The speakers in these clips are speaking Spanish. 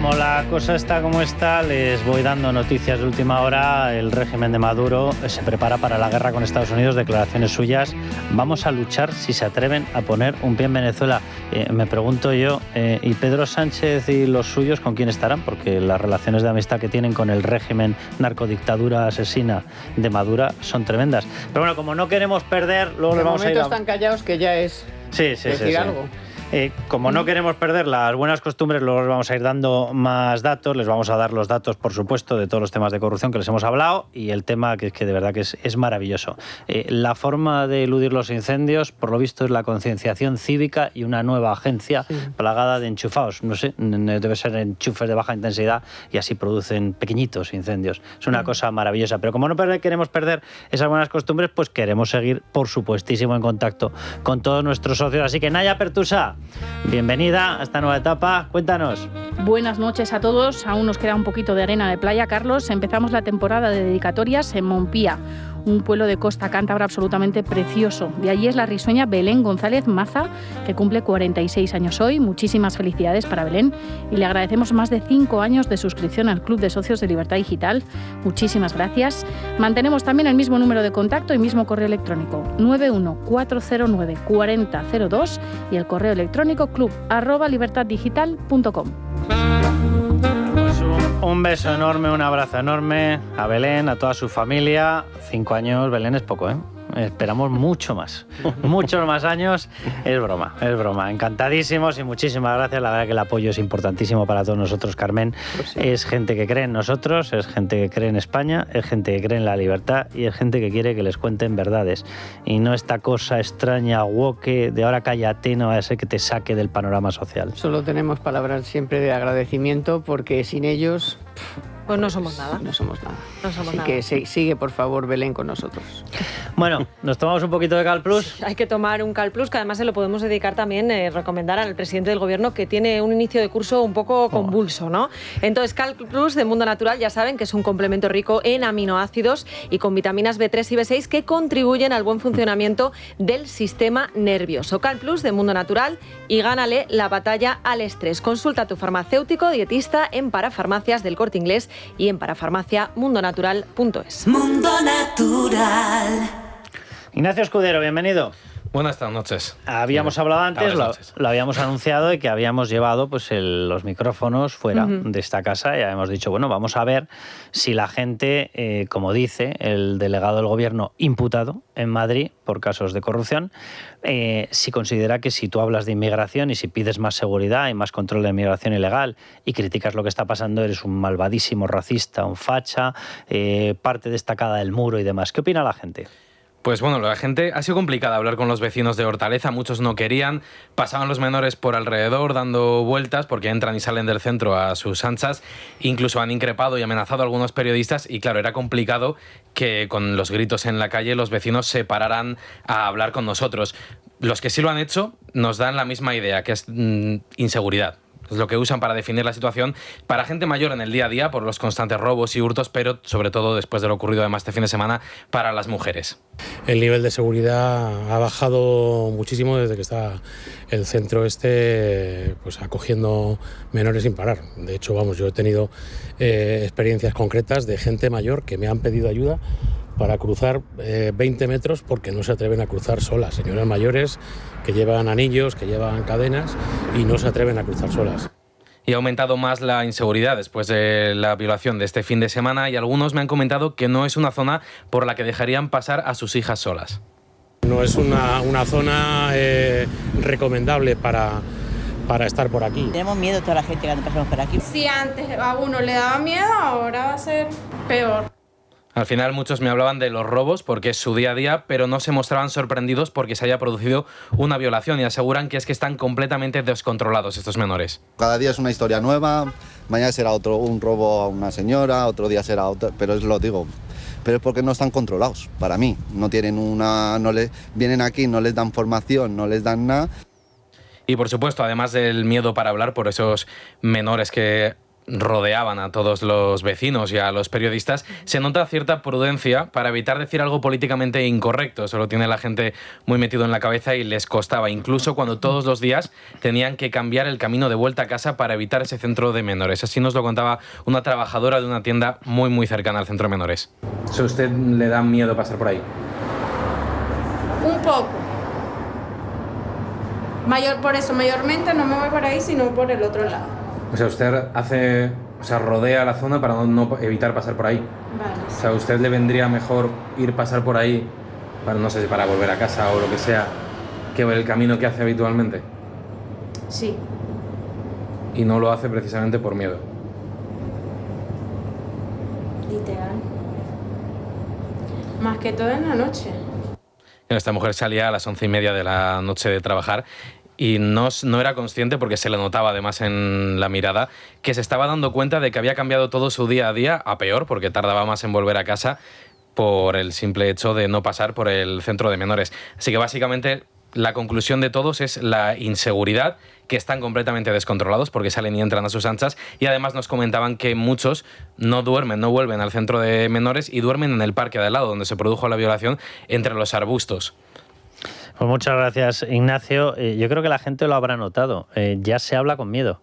como la cosa está como está, les voy dando noticias de última hora. El régimen de Maduro se prepara para la guerra con Estados Unidos, declaraciones suyas. Vamos a luchar si se atreven a poner un pie en Venezuela. Me pregunto yo, ¿y Pedro Sánchez y los suyos con quién estarán? Porque las relaciones de amistad que tienen con el régimen narcodictadura asesina de Maduro son tremendas. Pero bueno, como no queremos perder, luego les vamos a ir De momento están callados, que ya es decir algo. Como no queremos perder las buenas costumbres, luego les vamos a ir dando más datos. Les vamos a dar los datos, por supuesto, de todos los temas de corrupción que les hemos hablado y el tema que de verdad que es maravilloso. La forma de eludir los incendios, por lo visto, es la concienciación cívica y una nueva agencia plagada de enchufados. No sé, debe ser enchufes de baja intensidad y así producen pequeñitos incendios. Es una cosa maravillosa. Pero como no queremos perder esas buenas costumbres, pues queremos seguir, por supuestísimo, en contacto con todos nuestros socios. Así que, Naya Pertusa, bienvenida a esta nueva etapa. Cuéntanos. Buenas noches a todos. Aún nos queda un poquito de arena de playa, Carlos. Empezamos la temporada de dedicatorias en Montpía, un pueblo de costa cántabra absolutamente precioso. De allí es la risueña Belén González Maza, que cumple 46 años hoy. Muchísimas felicidades para Belén y le agradecemos más de 5 años de suscripción al Club de Socios de Libertad Digital. Muchísimas gracias. Mantenemos también el mismo número de contacto y mismo correo electrónico 914094002 y el correo electrónico club@libertaddigital.com. Pues un beso enorme, un abrazo enorme a Belén, a toda su familia. 5 años, Belén, es poco, ¿eh? Esperamos mucho más, muchos más años. Es broma, es broma. Encantadísimos y muchísimas gracias. La verdad que el apoyo es importantísimo para todos nosotros, Carmen. Pues sí. Es gente que cree en nosotros, es gente que cree en España, es gente que cree en la libertad y es gente que quiere que les cuenten verdades. Y no esta cosa extraña, woke, de ahora cállate, no vaya a ser que te saque del panorama social. Solo tenemos palabras siempre de agradecimiento porque sin ellos... Pues no somos nada. No somos nada. No somos Así nada. que sigue, por favor, Belén, con nosotros. Bueno, ¿nos tomamos un poquito de Cal Plus? Sí, hay que tomar un Cal Plus, que además se lo podemos dedicar también, recomendar al presidente del gobierno, que tiene un inicio de curso un poco convulso, ¿no? Entonces, Cal Plus de Mundo Natural, ya saben que es un complemento rico en aminoácidos y con vitaminas B3 y B6 que contribuyen al buen funcionamiento del sistema nervioso. Cal Plus de Mundo Natural y gánale la batalla al estrés. Consulta a tu farmacéutico dietista en Parafarmacias del Corte Inglés y en parafarmaciamundonatural.es. Mundo Natural. Ignacio Escudero, bienvenido. Buenas noches. Habíamos hablado antes, lo habíamos anunciado de que habíamos llevado pues los micrófonos fuera de esta casa y habíamos dicho, bueno, vamos a ver si la gente, como dice el delegado del gobierno imputado en Madrid por casos de corrupción, si considera que si tú hablas de inmigración y si pides más seguridad y más control de inmigración ilegal y criticas lo que está pasando, eres un malvadísimo racista, un facha, parte destacada del muro y demás. ¿Qué opina la gente? Pues bueno, la gente ha sido complicada hablar con los vecinos de Hortaleza, muchos no querían, pasaban los menores por alrededor dando vueltas porque entran y salen del centro a sus anchas, incluso han increpado y amenazado a algunos periodistas y claro, era complicado que con los gritos en la calle los vecinos se pararan a hablar con nosotros. Los que sí lo han hecho nos dan la misma idea, que es inseguridad. Es lo que usan para definir la situación para gente mayor en el día a día por los constantes robos y hurtos, pero sobre todo después de lo ocurrido además este fin de semana para las mujeres. El nivel de seguridad ha bajado muchísimo desde que está el centro pues acogiendo menores sin parar. De hecho, yo he tenido experiencias concretas de gente mayor que me han pedido ayuda para cruzar 20 metros porque no se atreven a cruzar solas. Señoras mayores que llevan anillos, que llevan cadenas y no se atreven a cruzar solas. Y ha aumentado más la inseguridad después de la violación de este fin de semana y algunos me han comentado que no es una zona por la que dejarían pasar a sus hijas solas. No es una zona recomendable para estar por aquí. Tenemos miedo toda la gente que pasamos por aquí. Si antes a uno le daba miedo, ahora va a ser peor. Al final muchos me hablaban de los robos porque es su día a día, pero no se mostraban sorprendidos porque se haya producido una violación y aseguran que es que están completamente descontrolados estos menores. Cada día es una historia nueva, mañana será un robo a una señora, otro día será otro, pero pero es porque no están controlados, para mí. No tienen vienen aquí, no les dan formación, no les dan nada. Y por supuesto, además del miedo para hablar por esos menores que rodeaban a todos los vecinos y a los periodistas, se nota cierta prudencia para evitar decir algo políticamente incorrecto. Eso lo tiene la gente muy metido en la cabeza y les costaba, incluso cuando todos los días tenían que cambiar el camino de vuelta a casa para evitar ese centro de menores. Así nos lo contaba una trabajadora de una tienda muy, muy cercana al centro de menores. ¿A usted le da miedo pasar por ahí? Un poco. Por eso, mayormente no me voy por ahí, sino por el otro lado. O sea, usted rodea la zona para no evitar pasar por ahí. Vale. O sea, ¿a usted le vendría mejor pasar por ahí, no sé si para volver a casa o lo que sea, que el camino que hace habitualmente? Sí. Y no lo hace precisamente por miedo. Literal. Más que todo en la noche. Esta mujer salía a las 11:30 de la noche de trabajar y no era consciente, porque se le notaba además en la mirada, que se estaba dando cuenta de que había cambiado todo su día a día a peor, porque tardaba más en volver a casa por el simple hecho de no pasar por el centro de menores. Así que básicamente la conclusión de todos es la inseguridad, que están completamente descontrolados porque salen y entran a sus anchas, y además nos comentaban que muchos no vuelven al centro de menores y duermen en el parque de al lado, donde se produjo la violación, entre los arbustos. Pues muchas gracias, Ignacio. Yo creo que la gente lo habrá notado. Ya se habla con miedo.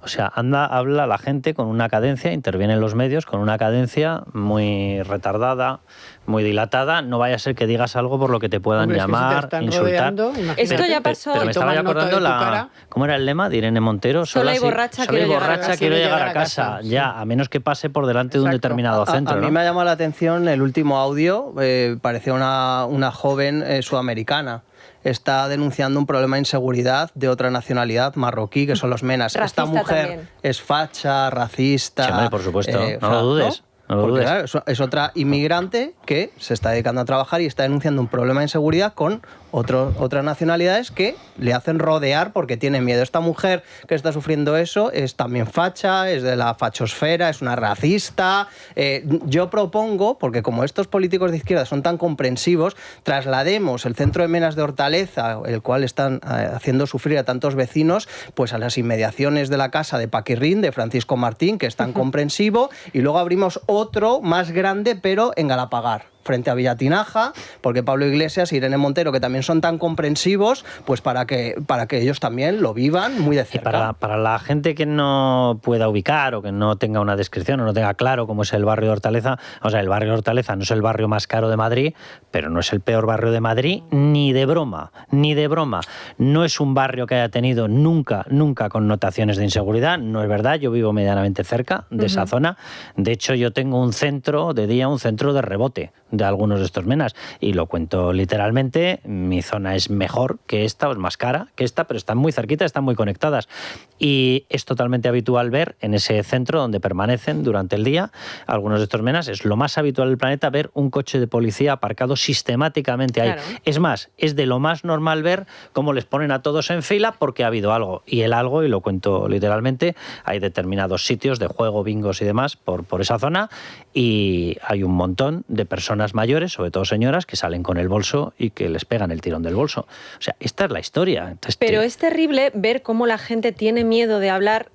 O sea, habla la gente con una cadencia, intervienen los medios con una cadencia muy retardada, muy dilatada. No vaya a ser que digas algo por lo que te puedan llamar, insultar. Esto ya pasó. Pero me estaba acordando ¿cómo era el lema de Irene Montero? Sola y borracha quiero llegar a casa. Sí. Ya, a menos que pase por delante de un determinado centro. A mí me ha llamado la atención el último audio. Parecía una joven sudamericana. Está denunciando un problema de inseguridad de otra nacionalidad, marroquí, que son los menas. Racista. Esta mujer también es facha, racista. Sí, hombre, por supuesto, no lo dudes. ¿no? Porque, claro, es otra inmigrante que se está dedicando a trabajar y está denunciando un problema de inseguridad con otras nacionalidades que le hacen rodear porque tiene miedo. Esta mujer que está sufriendo eso es también facha, es de la fachosfera, es una racista. Yo propongo, porque como estos políticos de izquierda son tan comprensivos, traslademos el centro de menas de Hortaleza, el cual están haciendo sufrir a tantos vecinos, pues a las inmediaciones de la casa de Paquirrín, de Francisco Martín, que es tan comprensivo, y luego abrimos otro más grande, pero en Galapagar, frente a Villatinaja, porque Pablo Iglesias y Irene Montero, que también son tan comprensivos, pues para que ellos también lo vivan muy de cerca. Para la gente que no pueda ubicar o que no tenga una descripción o no tenga claro cómo es el barrio de Hortaleza, o sea, el barrio de Hortaleza no es el barrio más caro de Madrid, pero no es el peor barrio de Madrid, ni de broma, ni de broma. No es un barrio que haya tenido nunca connotaciones de inseguridad, no es verdad, yo vivo medianamente cerca de esa zona. De hecho, yo tengo un centro de rebote de algunos de estos menas, y lo cuento literalmente. Mi zona es mejor que esta, o es más cara que esta, pero están muy cerquita, están muy conectadas, y es totalmente habitual ver en ese centro donde permanecen durante el día algunos de estos menas, es lo más habitual del planeta ver un coche de policía aparcado sistemáticamente ahí. Claro. Es más, es de lo más normal ver cómo les ponen a todos en fila porque ha habido algo, y lo cuento literalmente, hay determinados sitios de juego, bingos y demás por esa zona, y hay un montón de personas mayores, sobre todo señoras, que salen con el bolso y que les pegan el tirón del bolso. O sea, esta es la historia. Entonces, pero es terrible ver cómo la gente tiene miedo de hablar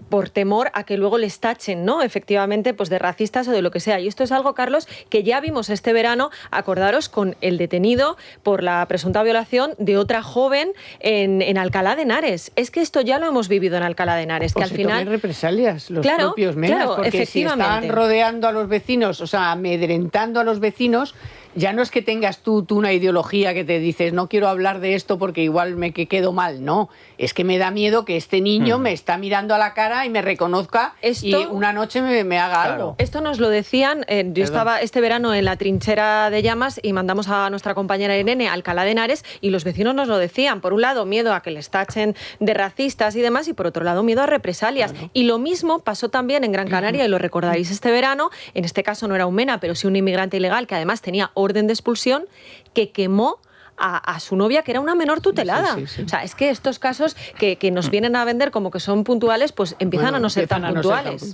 por temor a que luego les tachen, ¿no? Efectivamente, pues de racistas o de lo que sea. Y esto es algo, Carlos, que ya vimos este verano, acordaros, con el detenido por la presunta violación de otra joven en Alcalá de Henares. Es que esto ya lo hemos vivido en Alcalá de Henares, que al final tomen represalias los propios menas, porque si están rodeando a los vecinos, o sea, amedrentando a los vecinos, ya no es que tengas tú una ideología que te dices no quiero hablar de esto porque igual me quedo mal, no, es que me da miedo que este niño me está mirando a la cara y me reconozca y una noche me haga algo. Esto nos lo decían, yo estaba este verano en la trinchera de Llamas y mandamos a nuestra compañera Irene a Alcalá de Henares, y los vecinos nos lo decían, por un lado miedo a que les tachen de racistas y demás, y por otro lado miedo a represalias. Y lo mismo pasó también en Gran Canaria, y lo recordaréis este verano, en este caso no era un mena, pero sí un inmigrante ilegal que además tenía orden de expulsión, que quemó a su novia, que era una menor tutelada. Sí. O sea, es que estos casos que nos vienen a vender como que son puntuales, pues empiezan a no ser tan puntuales.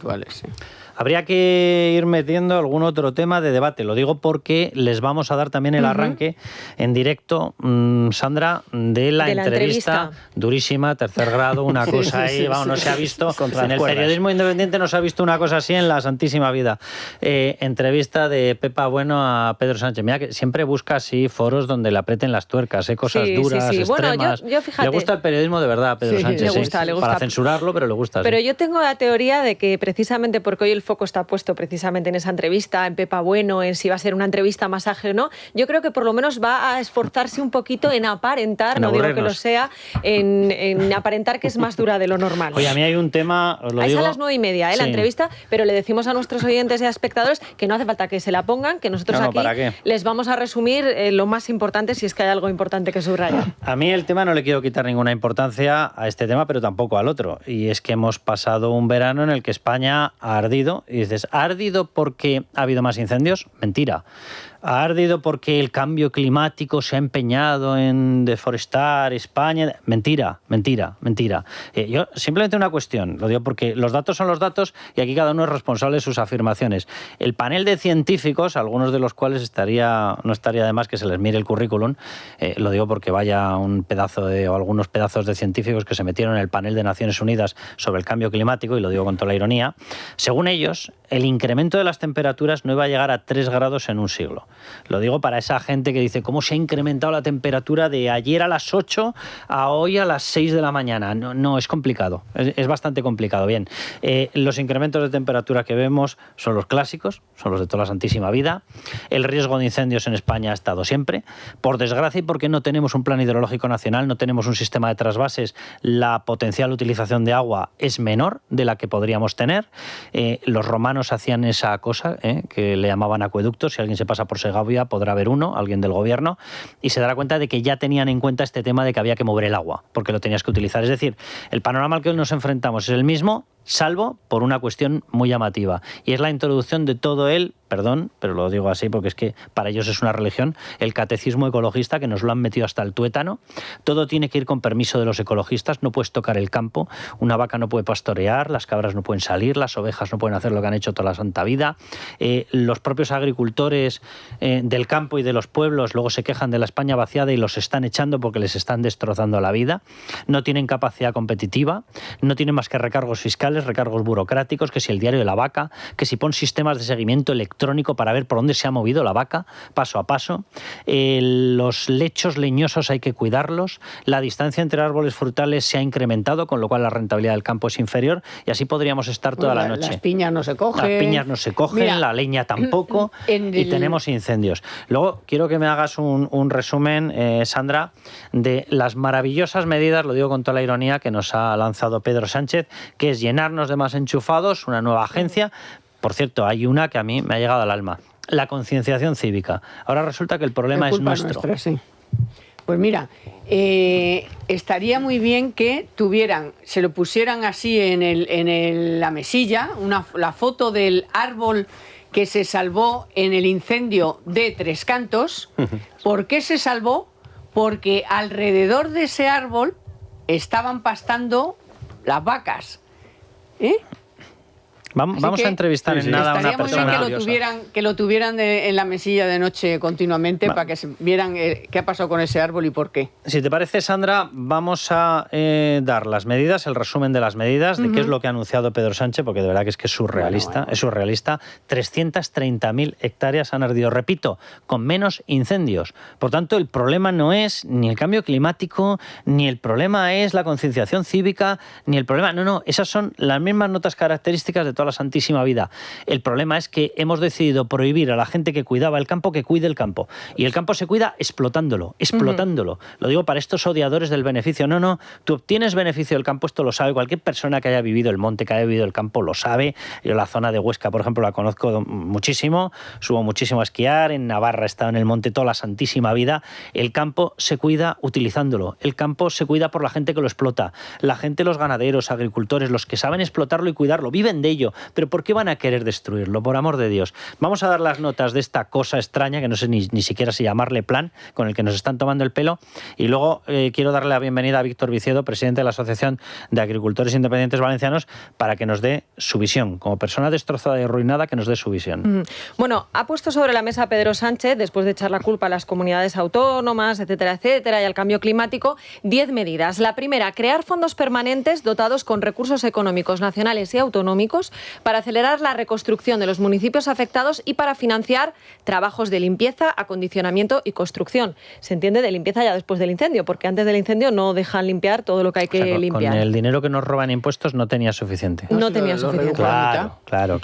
Habría que ir metiendo algún otro tema de debate. Lo digo porque les vamos a dar también el arranque en directo, Sandra, de la entrevista durísima, tercer grado, una cosa ahí, vamos, no se ha visto. En el periodismo independiente no se ha visto una cosa así en la santísima vida. Entrevista de Pepa Bueno a Pedro Sánchez. Mira que siempre busca así foros donde le aprieten las tuercas, cosas duras, extremas. Bueno, yo fíjate, le gusta el periodismo de verdad a Pedro Sánchez. Le gusta. Para censurarlo, pero le gusta. Pero yo tengo la teoría de que precisamente porque hoy el foco está puesto precisamente en esa entrevista, en Pepa Bueno, en si va a ser una entrevista masaje o no, yo creo que por lo menos va a esforzarse un poquito en aparentar, no digo que lo sea, en aparentar que es más dura de lo normal. Oye, a mí hay un tema, os lo digo... Es a las 9:30, la entrevista, pero le decimos a nuestros oyentes y a espectadores que no hace falta que se la pongan, que nosotros aquí les vamos a resumir lo más importante, si es que hay algo importante que subrayar. A mí el tema no le quiero quitar ninguna importancia a este tema, pero tampoco al otro. Y es que hemos pasado un verano en el que España ha ardido. Y dices, ¿ha ardido porque ha habido más incendios? Mentira. ¿Ha ardido porque el cambio climático se ha empeñado en deforestar España? Mentira. Yo simplemente una cuestión, lo digo porque los datos son los datos y aquí cada uno es responsable de sus afirmaciones. El panel de científicos, algunos de los cuales no estaría de más que se les mire el currículum, lo digo porque vaya un pedazo o algunos pedazos de científicos que se metieron en el panel de Naciones Unidas sobre el cambio climático, y lo digo con toda la ironía. Según ellos, el incremento de las temperaturas no iba a llegar a 3 grados en un siglo. Lo digo para esa gente que dice, ¿cómo se ha incrementado la temperatura de ayer a las 8 a hoy a las 6 de la mañana? No, es complicado, es bastante complicado. Bien, los incrementos de temperatura que vemos son los clásicos, son los de toda la santísima vida. El riesgo de incendios en España ha estado siempre. Por desgracia, y porque no tenemos un plan hidrológico nacional, no tenemos un sistema de trasvases, la potencial utilización de agua es menor de la que podríamos tener. Los romanos hacían esa cosa, que le llamaban acueductos. Si alguien se pasa por Segovia podrá ver uno, alguien del gobierno, y se dará cuenta de que ya tenían en cuenta este tema de que había que mover el agua, porque lo tenías que utilizar. Es decir, el panorama al que nos enfrentamos es el mismo, salvo por una cuestión muy llamativa, y es la introducción de todo perdón, pero lo digo así porque es que para ellos es una religión, el catecismo ecologista, que nos lo han metido hasta el tuétano. Todo tiene que ir con permiso de los ecologistas, no puedes tocar el campo, una vaca no puede pastorear, las cabras no pueden salir, las ovejas no pueden hacer lo que han hecho toda la santa vida. Los propios agricultores del campo y de los pueblos luego se quejan de la España vaciada y los están echando porque les están destrozando la vida. No tienen capacidad competitiva, no tienen más que recargos fiscales, recargos burocráticos, que si el diario de la vaca, que si pon sistemas de seguimiento electrónico para ver por dónde se ha movido la vaca, paso a paso. Los lechos leñosos hay que cuidarlos, la distancia entre árboles frutales se ha incrementado, con lo cual la rentabilidad del campo es inferior, y así podríamos estar toda la noche. Las piñas no se cogen. Las piñas no se cogen, mira, la leña tampoco, y tenemos incendios. Luego, quiero que me hagas un resumen, Sandra, de las maravillosas medidas, lo digo con toda la ironía, que nos ha lanzado Pedro Sánchez, que es llenarnos de más enchufados, una nueva agencia. Por cierto, hay una que a mí me ha llegado al alma, la concienciación cívica. Ahora resulta que el problema es nuestro. Nuestra, sí. Pues mira, estaría muy bien que se lo pusieran así en la mesilla, la foto del árbol que se salvó en el incendio de Tres Cantos. ¿Por qué se salvó? Porque alrededor de ese árbol estaban pastando las vacas. Vamos a entrevistar en nada a una persona. Estaría muy bien que lo tuvieran en la mesilla de noche continuamente para que vieran qué ha pasado con ese árbol y por qué. Si te parece, Sandra, vamos a dar las medidas, el resumen de las medidas, de qué es lo que ha anunciado Pedro Sánchez, porque de verdad que es surrealista. Bueno. Es surrealista. 330.000 hectáreas han ardido, repito, con menos incendios. Por tanto, el problema no es ni el cambio climático, ni el problema es la concienciación cívica, ni el problema... No, esas son las mismas notas características de toda la santísima vida. El problema es que hemos decidido prohibir a la gente que cuidaba el campo que cuide el campo. Y el campo se cuida explotándolo. Lo digo para estos odiadores del beneficio. No, tú obtienes beneficio del campo, esto lo sabe cualquier persona que haya vivido el monte, que haya vivido el campo, lo sabe. Yo la zona de Huesca, por ejemplo, la conozco muchísimo, subo muchísimo a esquiar, en Navarra he estado en el monte toda la santísima vida. El campo se cuida utilizándolo. El campo se cuida por la gente que lo explota. La gente, los ganaderos, agricultores, los que saben explotarlo y cuidarlo, viven de ello. incendio. Pero ¿por qué van a querer destruirlo? Por amor de Dios. Vamos a dar las notas de esta cosa extraña, que no sé ni siquiera si llamarle plan, con el que nos están tomando el pelo. Y luego quiero darle la bienvenida a Víctor Viciedo, presidente de la Asociación de Agricultores Independientes Valencianos, para que nos dé su visión. Como persona destrozada y arruinada, que nos dé su visión. Bueno, ha puesto sobre la mesa Pedro Sánchez, después de echar la culpa a las comunidades autónomas, etcétera, etcétera, y al cambio climático, 10 medidas. La primera, crear fondos permanentes dotados con recursos económicos nacionales y autonómicos para acelerar la reconstrucción de los municipios afectados y para financiar trabajos de limpieza, acondicionamiento y construcción. Se entiende de limpieza ya después del incendio, porque antes del incendio no dejan limpiar todo lo que hay que limpiar. Con el dinero que nos roban impuestos no tenía suficiente. No tenía suficiente. Claro.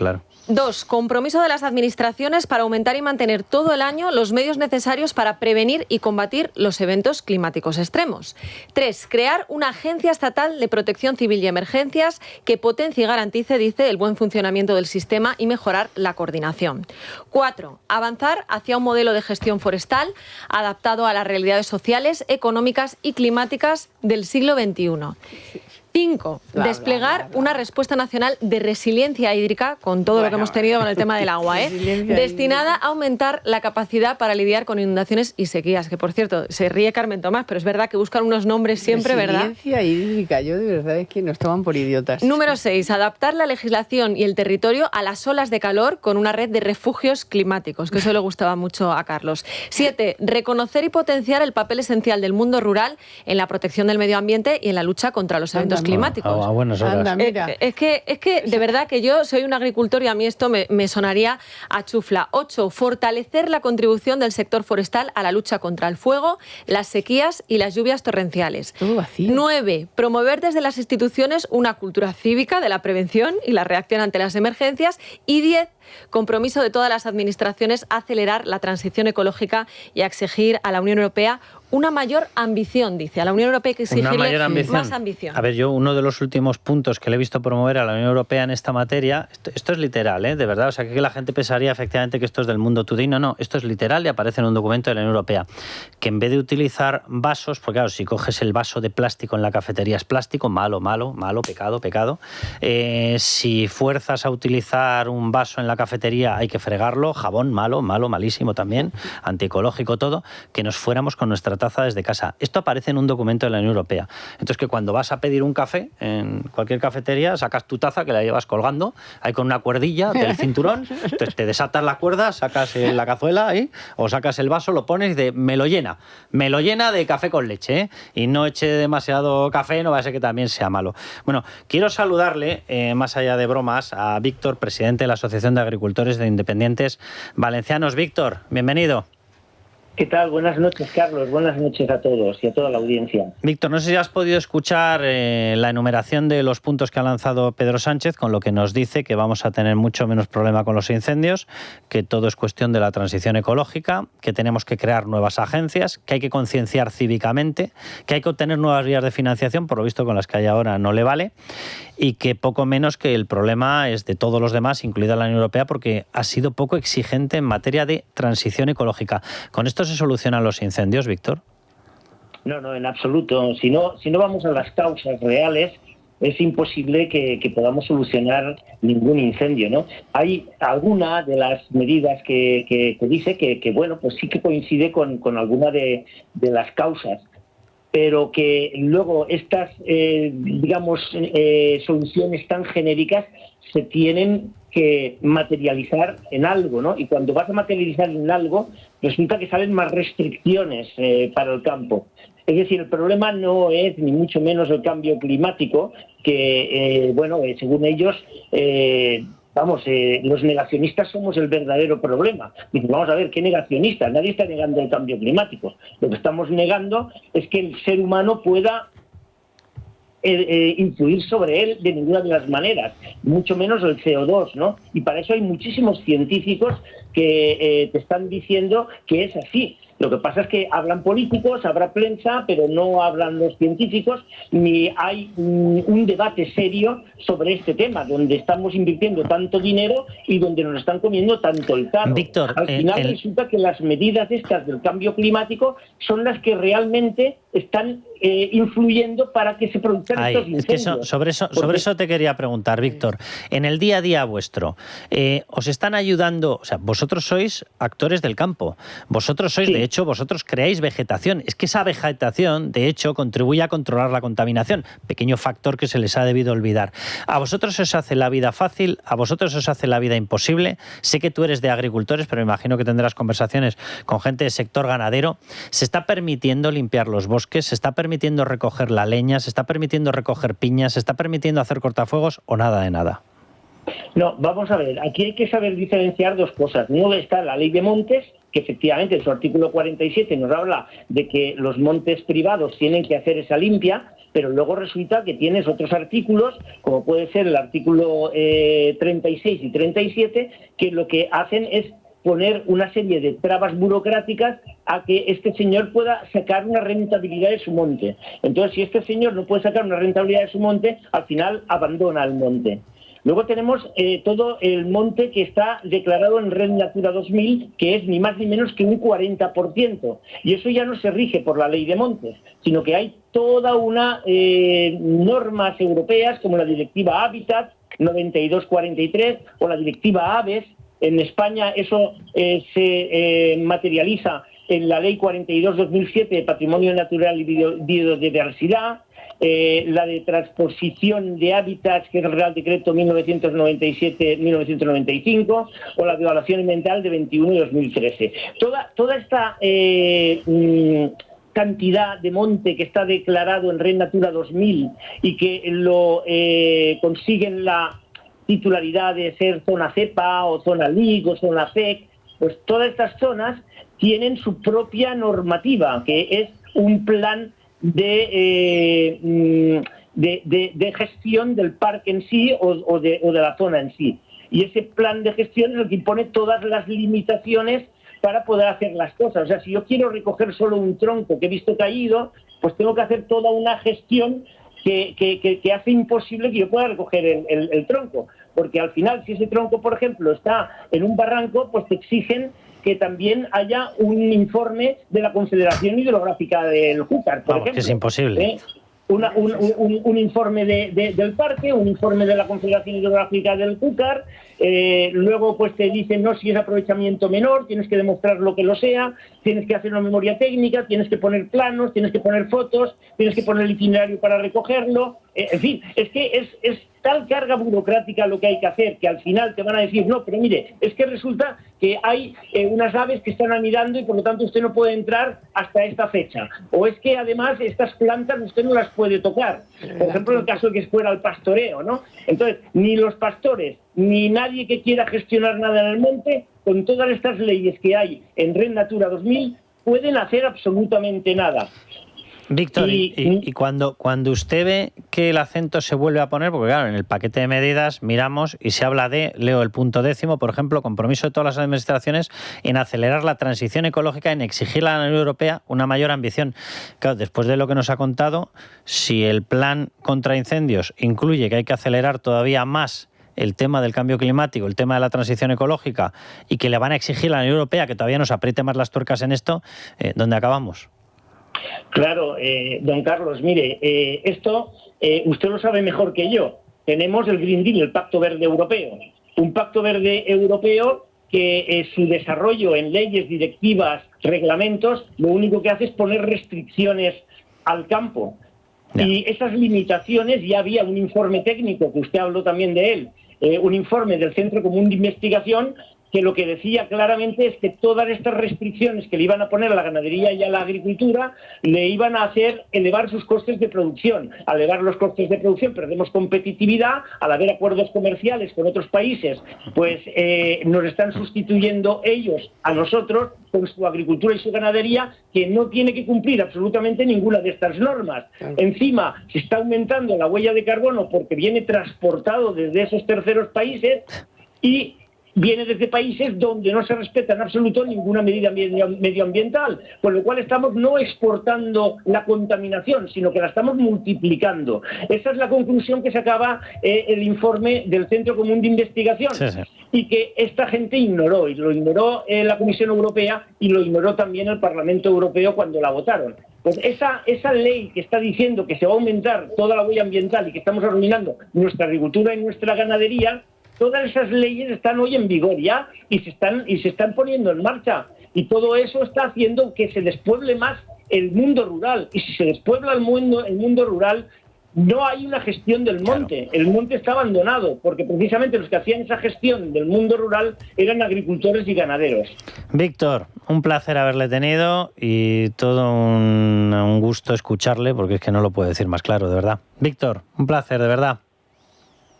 2. Compromiso de las administraciones para aumentar y mantener todo el año los medios necesarios para prevenir y combatir los eventos climáticos extremos. 3. Crear una agencia estatal de protección civil y emergencias que potencie y garantice, dice, el buen funcionamiento del sistema y mejorar la coordinación. 4. Avanzar hacia un modelo de gestión forestal adaptado a las realidades sociales, económicas y climáticas del siglo XXI. 5. Desplegar una respuesta nacional de resiliencia hídrica, con todo lo que hemos tenido con el tema del agua, destinada a aumentar la capacidad para lidiar con inundaciones y sequías. Que, por cierto, se ríe Carmen Tomás, pero es verdad que buscan unos nombres siempre, ¿verdad? Resiliencia hídrica, yo de verdad es que nos toman por idiotas. Número 6. Adaptar la legislación y el territorio a las olas de calor con una red de refugios climáticos, que eso le gustaba mucho a Carlos. 7. Reconocer y potenciar el papel esencial del mundo rural en la protección del medio ambiente y en la lucha contra los eventos climáticos. A buenas horas. Anda, mira. Es que de verdad que yo soy un agricultor y a mí esto me sonaría a chufla. 8. Fortalecer la contribución del sector forestal a la lucha contra el fuego, las sequías y las lluvias torrenciales. Todo vacío. 9. Promover desde las instituciones una cultura cívica de la prevención y la reacción ante las emergencias. Y 10. Compromiso de todas las administraciones a acelerar la transición ecológica y a exigir a la Unión Europea una mayor ambición, dice. A la Unión Europea hay que exigirle más ambición. A ver, yo uno de los últimos puntos que le he visto promover a la Unión Europea en esta materia, esto es literal, de verdad, o sea, que la gente pensaría efectivamente que esto es del mundo today. No, esto es literal y aparece en un documento de la Unión Europea, que en vez de utilizar vasos, porque claro, si coges el vaso de plástico en la cafetería es plástico, malo, pecado. Si fuerzas a utilizar un vaso en la cafetería hay que fregarlo, jabón, malísimo también, antiecológico todo, que nos fuéramos con nuestra taza desde casa. Esto aparece en un documento de la Unión Europea. Entonces, que cuando vas a pedir un café en cualquier cafetería, sacas tu taza que la llevas colgando, ahí con una cuerdilla del cinturón, entonces te desatas la cuerda, sacas la cazuela ahí, o sacas el vaso, lo pones de me lo llena de café con leche, y no eche demasiado café, no va a ser que también sea malo. Bueno, quiero saludarle, más allá de bromas, a Víctor, presidente de la Asociación de Agricultores Independientes Valencianos. Víctor, bienvenido. ¿Qué tal? Buenas noches, Carlos. Buenas noches a todos y a toda la audiencia. Víctor, no sé si has podido escuchar la enumeración de los puntos que ha lanzado Pedro Sánchez, con lo que nos dice que vamos a tener mucho menos problema con los incendios, que todo es cuestión de la transición ecológica, que tenemos que crear nuevas agencias, que hay que concienciar cívicamente, que hay que obtener nuevas vías de financiación, por lo visto con las que hay ahora no le vale, y que poco menos que el problema es de todos los demás, incluida la Unión Europea, porque ha sido poco exigente en materia de transición ecológica. ¿Con esto se solucionan los incendios, Víctor? No, en absoluto. Si no vamos a las causas reales, es imposible que podamos solucionar ningún incendio, ¿no? Hay alguna de las medidas que dice que bueno, pues sí que coincide con alguna de las causas, pero que luego estas, soluciones tan genéricas se tienen que materializar en algo, ¿no? Y cuando vas a materializar en algo, resulta que salen más restricciones para el campo. Es decir, el problema no es ni mucho menos el cambio climático, que, según ellos, los negacionistas somos el verdadero problema. Dicen, vamos a ver, ¿qué negacionistas? Nadie está negando el cambio climático. Lo que estamos negando es que el ser humano pueda influir sobre él de ninguna de las maneras, mucho menos el CO2, ¿no? Y para eso hay muchísimos científicos que te están diciendo que es así. Lo que pasa es que hablan políticos, habrá prensa, pero no hablan los científicos, ni hay un debate serio sobre este tema, donde estamos invirtiendo tanto dinero y donde nos están comiendo tanto el carro. Víctor, al final resulta que las medidas estas del cambio climático son las que realmente están influyendo para que se produzcan estos incendios. Es que sobre eso te quería preguntar, Víctor. En el día a día vuestro, ¿os están ayudando? O sea, vosotros sois actores del campo. Vosotros sois, de hecho, vosotros creáis vegetación. Es que esa vegetación, de hecho, contribuye a controlar la contaminación. Pequeño factor que se les ha debido olvidar. ¿A vosotros os hace la vida fácil? ¿A vosotros os hace la vida imposible? Sé que tú eres de agricultores, pero me imagino que tendrás conversaciones con gente del sector ganadero. ¿Se está permitiendo limpiar los bosques? ¿Se está permitiendo recoger la leña? ¿Se está permitiendo recoger piñas? ¿Se está permitiendo hacer cortafuegos o nada de nada? No, vamos a ver, aquí hay que saber diferenciar dos cosas. Uno está la ley de montes, que efectivamente en su artículo 47 nos habla de que los montes privados tienen que hacer esa limpia, pero luego resulta que tienes otros artículos, como puede ser el artículo 36 y 37, que lo que hacen es poner una serie de trabas burocráticas a que este señor pueda sacar una rentabilidad de su monte. Entonces, si este señor no puede sacar una rentabilidad de su monte, al final abandona el monte. Luego tenemos todo el monte que está declarado en Red Natura 2000, que es ni más ni menos que un 40%. Y eso ya no se rige por la ley de montes, sino que hay toda una normas europeas, como la Directiva Hábitat 9243 o la Directiva Aves. En España eso se materializa en la Ley 42/2007 de Patrimonio Natural y Biodiversidad, la de transposición de hábitats, que es el Real Decreto 1997-1995, o la de evaluación ambiental de 21 de 2013. Toda esta cantidad de monte que está declarado en Red Natura 2000 y que lo consiguen la titularidad de ser zona CEPA o zona LIC o zona FEC, pues todas estas zonas tienen su propia normativa, que es un plan de gestión del parque en sí o de la zona en sí. Y ese plan de gestión es el que impone todas las limitaciones para poder hacer las cosas. O sea, si yo quiero recoger solo un tronco que he visto caído, pues tengo que hacer toda una gestión que hace imposible que yo pueda recoger el tronco. Porque al final, si ese tronco, por ejemplo, está en un barranco, pues te exigen que también haya un informe de la Confederación Hidrográfica del Júcar, por ejemplo. Que es imposible. Un informe del parque, un informe de la Confederación Hidrográfica del Júcar, luego pues te dicen, no, si es aprovechamiento menor, tienes que demostrar lo que lo sea, tienes que hacer una memoria técnica, tienes que poner planos, tienes que poner fotos, tienes que poner el itinerario para recogerlo, en fin, es que es tal carga burocrática lo que hay que hacer, que al final te van a decir, no, pero mire, es que resulta que hay unas aves que están anidando y por lo tanto usted no puede entrar hasta esta fecha. O es que además estas plantas usted no las puede tocar. Por ejemplo, en el caso de que fuera el pastoreo, ¿no? Entonces, ni los pastores, ni nadie que quiera gestionar nada en el monte, con todas estas leyes que hay en Red Natura 2000, pueden hacer absolutamente nada. Víctor, y cuando usted ve que el acento se vuelve a poner, porque claro, en el paquete de medidas miramos y se habla de, leo el punto 10º, por ejemplo, compromiso de todas las administraciones en acelerar la transición ecológica, en exigir a la Unión Europea una mayor ambición. Claro, después de lo que nos ha contado, si el plan contra incendios incluye que hay que acelerar todavía más el tema del cambio climático, el tema de la transición ecológica, y que le van a exigir a la Unión Europea que todavía nos apriete más las tuercas en esto, ¿dónde acabamos? Claro, don Carlos, mire, esto usted lo sabe mejor que yo. Tenemos el Green Deal, el Pacto Verde Europeo. Un Pacto Verde Europeo que su desarrollo en leyes, directivas, reglamentos, lo único que hace es poner restricciones al campo. Y esas limitaciones, ya había un informe técnico, que usted habló también de él, un informe del Centro Común de Investigación, que lo que decía claramente es que todas estas restricciones que le iban a poner a la ganadería y a la agricultura le iban a hacer elevar sus costes de producción. Al elevar los costes de producción perdemos competitividad, al haber acuerdos comerciales con otros países, pues nos están sustituyendo ellos a nosotros con su agricultura y su ganadería, que no tiene que cumplir absolutamente ninguna de estas normas. Encima, se está aumentando la huella de carbono porque viene transportado desde esos terceros países y viene desde países donde no se respeta en absoluto ninguna medida medioambiental, con lo cual estamos no exportando la contaminación, sino que la estamos multiplicando. Esa es la conclusión que sacaba el informe del Centro Común de Investigación, y que esta gente ignoró, y lo ignoró la Comisión Europea y lo ignoró también el Parlamento Europeo cuando la votaron. Pues esa ley que está diciendo que se va a aumentar toda la huella ambiental y que estamos arruinando nuestra agricultura y nuestra ganadería, todas esas leyes están hoy en vigor ya y se están poniendo en marcha. Y todo eso está haciendo que se despueble más el mundo rural. Y si se despuebla el mundo rural, no hay una gestión del monte. El monte está abandonado, porque precisamente los que hacían esa gestión del mundo rural eran agricultores y ganaderos. Víctor, un placer haberle tenido y todo un gusto escucharle, porque es que no lo puedo decir más claro, de verdad. Víctor, un placer, de verdad.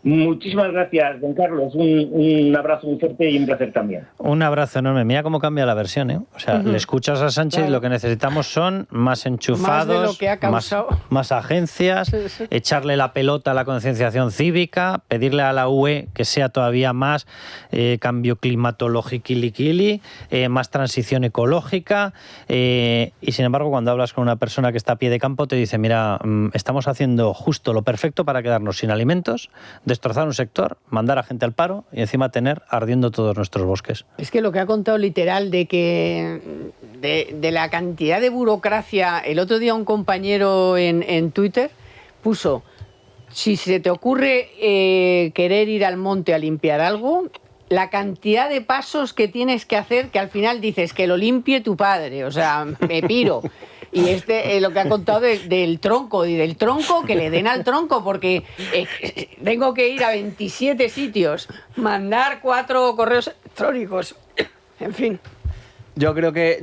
Muchísimas gracias, don Carlos. Un abrazo muy fuerte y un placer también. Un abrazo enorme. Mira cómo cambia la versión, ¿eh? O sea, le escuchas a Sánchez y lo que necesitamos son más enchufados, más de lo que ha causado. Más agencias, echarle la pelota a la concienciación cívica, pedirle a la UE que sea todavía más cambio climatológico, más transición ecológica. Y sin embargo, cuando hablas con una persona que está a pie de campo, te dice, mira, estamos haciendo justo lo perfecto para quedarnos sin alimentos, destrozar un sector, mandar a gente al paro y encima tener ardiendo todos nuestros bosques. Es que lo que ha contado literal de la cantidad de burocracia, el otro día un compañero en Twitter puso, si se te ocurre querer ir al monte a limpiar algo, la cantidad de pasos que tienes que hacer que al final dices que lo limpie tu padre, o sea, me piro. Y lo que ha contado del tronco, y del tronco, que le den al tronco, porque tengo que ir a 27 sitios, mandar 4 correos electrónicos, en fin. Yo creo que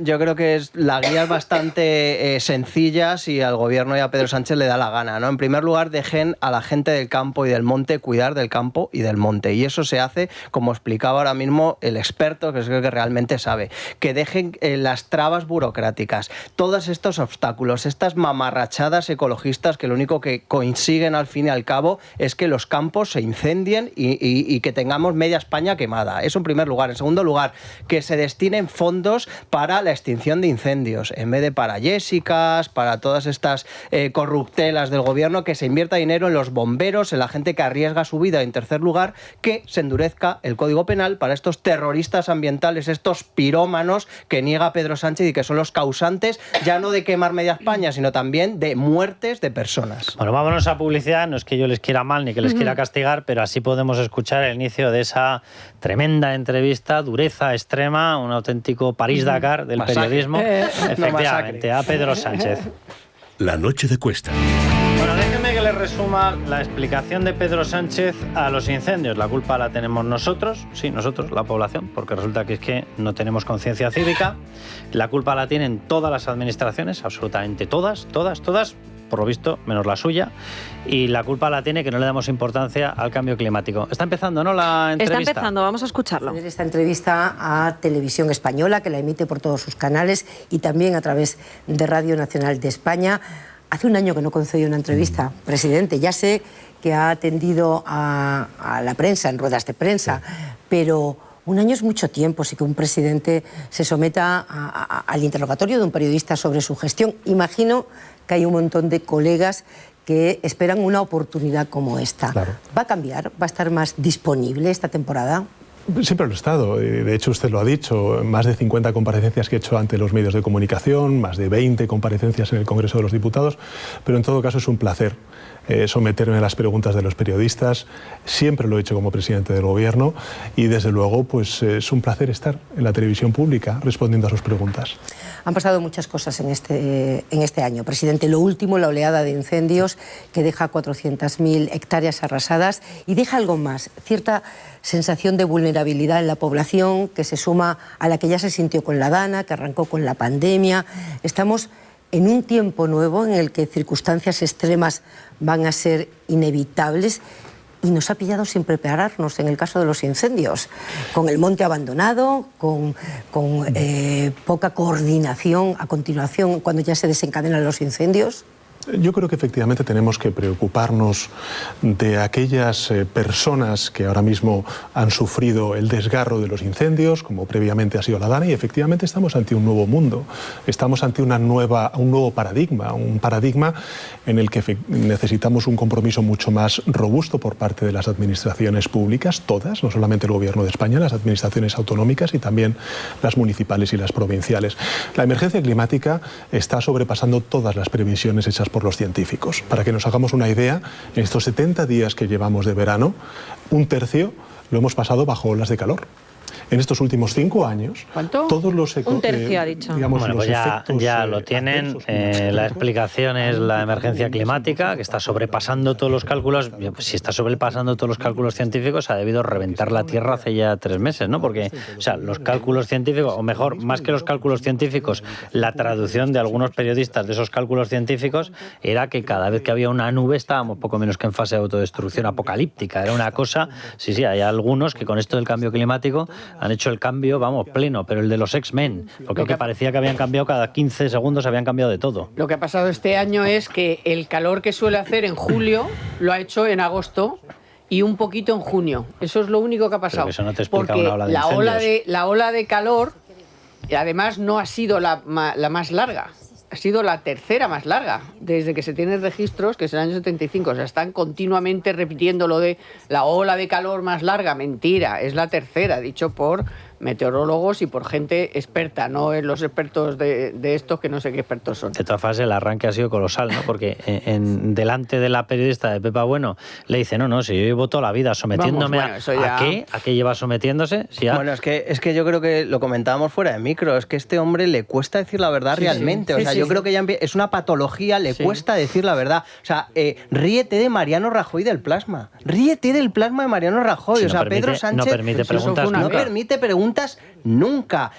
la guía es bastante sencilla si al gobierno y a Pedro Sánchez le da la gana, ¿no? En primer lugar, dejen a la gente del campo y del monte cuidar del campo y del monte. Y eso se hace, como explicaba ahora mismo el experto, que es el que realmente sabe. Que dejen las trabas burocráticas, todos estos obstáculos, estas mamarrachadas ecologistas que lo único que consiguen al fin y al cabo es que los campos se incendien y que tengamos media España quemada. Eso en primer lugar. En segundo lugar, que se destinen fondos para la extinción de incendios, en vez de para Jessicas, para todas estas corruptelas del gobierno, que se invierta dinero en los bomberos, en la gente que arriesga su vida. Y en tercer lugar, que se endurezca el Código Penal para estos terroristas ambientales, estos pirómanos que niega Pedro Sánchez y que son los causantes ya no de quemar media España, sino también de muertes de personas. Bueno, vámonos a publicidad. No es que yo les quiera mal ni que les quiera castigar, pero así podemos escuchar el inicio de esa tremenda entrevista, dureza extrema, un auténtico París-Dakar del periodismo, efectivamente, a Pedro Sánchez. La noche de Cuesta. Bueno, déjenme que les resuma la explicación de Pedro Sánchez a los incendios. La culpa la tenemos nosotros, sí, nosotros, la población, porque resulta que es que no tenemos conciencia cívica. La culpa la tienen todas las administraciones, absolutamente todas, por lo visto, menos la suya, y la culpa la tiene que no le damos importancia al cambio climático. Está empezando, ¿no?, la entrevista. Está empezando, vamos a escucharlo. Esta entrevista a Televisión Española, que la emite por todos sus canales y también a través de Radio Nacional de España. Hace un año que no concedió una entrevista, presidente. Ya sé que ha atendido a la prensa, en ruedas de prensa, pero un año es mucho tiempo, sí que un presidente se someta al interrogatorio de un periodista sobre su gestión. Imagino que hay un montón de colegas que esperan una oportunidad como esta. Claro. ¿Va a cambiar? ¿Va a estar más disponible esta temporada? Siempre lo he estado. De hecho, usted lo ha dicho. Más de 50 comparecencias que he hecho ante los medios de comunicación, más de 20 comparecencias en el Congreso de los Diputados. Pero en todo caso es un placer someterme a las preguntas de los periodistas. Siempre lo he hecho como presidente del Gobierno y desde luego pues es un placer estar en la televisión pública respondiendo a sus preguntas. Han pasado muchas cosas en este año, presidente. Lo último, la oleada de incendios que deja 400.000 hectáreas arrasadas y deja algo más, cierta sensación de vulnerabilidad en la población que se suma a la que ya se sintió con la Dana, que arrancó con la pandemia. Estamos en un tiempo nuevo en el que circunstancias extremas van a ser inevitables y nos ha pillado sin prepararnos en el caso de los incendios, con el monte abandonado, con poca coordinación a continuación cuando ya se desencadenan los incendios. Yo creo que efectivamente tenemos que preocuparnos de aquellas personas que ahora mismo han sufrido el desgarro de los incendios, como previamente ha sido la Dana, y efectivamente estamos ante un nuevo mundo, estamos ante un nuevo paradigma, un paradigma en el que necesitamos un compromiso mucho más robusto por parte de las administraciones públicas, todas, no solamente el Gobierno de España, las administraciones autonómicas y también las municipales y las provinciales. La emergencia climática está sobrepasando todas las previsiones hechas por los científicos. Para que nos hagamos una idea, en estos 70 días que llevamos de verano, un tercio lo hemos pasado bajo olas de calor. En estos últimos 5 años, ¿cuánto? Todos los un tercio ha dicho. Digamos, bueno, pues ya lo tienen. La explicación es la emergencia climática, que está sobrepasando todos los cálculos. Si está sobrepasando todos los cálculos científicos, ha debido reventar la Tierra hace ya 3 meses, ¿no? Porque, o sea, los cálculos científicos, o mejor, más que los cálculos científicos, la traducción de algunos periodistas de esos cálculos científicos era que cada vez que había una nube estábamos poco menos que en fase de autodestrucción apocalíptica. Era una cosa, sí, hay algunos que con esto del cambio climático han hecho el cambio, vamos, pleno, pero el de los X-Men, porque parecía que habían cambiado cada 15 segundos, habían cambiado de todo. Lo que ha pasado este año es que el calor que suele hacer en julio lo ha hecho en agosto y un poquito en junio. Eso es lo único que ha pasado. Pero eso no te explica porque una ola de incendios. la ola de calor, además, no ha sido la más larga. Ha sido la tercera más larga desde que se tienen registros, que es el año 75. O sea, están continuamente repitiendo lo de la ola de calor más larga. Mentira, es la tercera, dicho por meteorólogos y por gente experta, no en los expertos de estos que no sé qué expertos son. De todas formas, el arranque ha sido colosal, ¿no? Porque delante de la periodista de Pepa Bueno le dice, no, si yo llevo toda la vida sometiéndome ¿A qué lleva sometiéndose? Si Bueno, es que yo creo que lo comentábamos fuera de micro, es que a este hombre le cuesta decir la verdad realmente. O sea, yo creo que ya es una patología, le cuesta decir la verdad. O sea, ríete de Mariano Rajoy del plasma. Ríete del plasma de Mariano Rajoy. O sea, Pedro Sánchez no permite preguntas no permite preguntas nunca.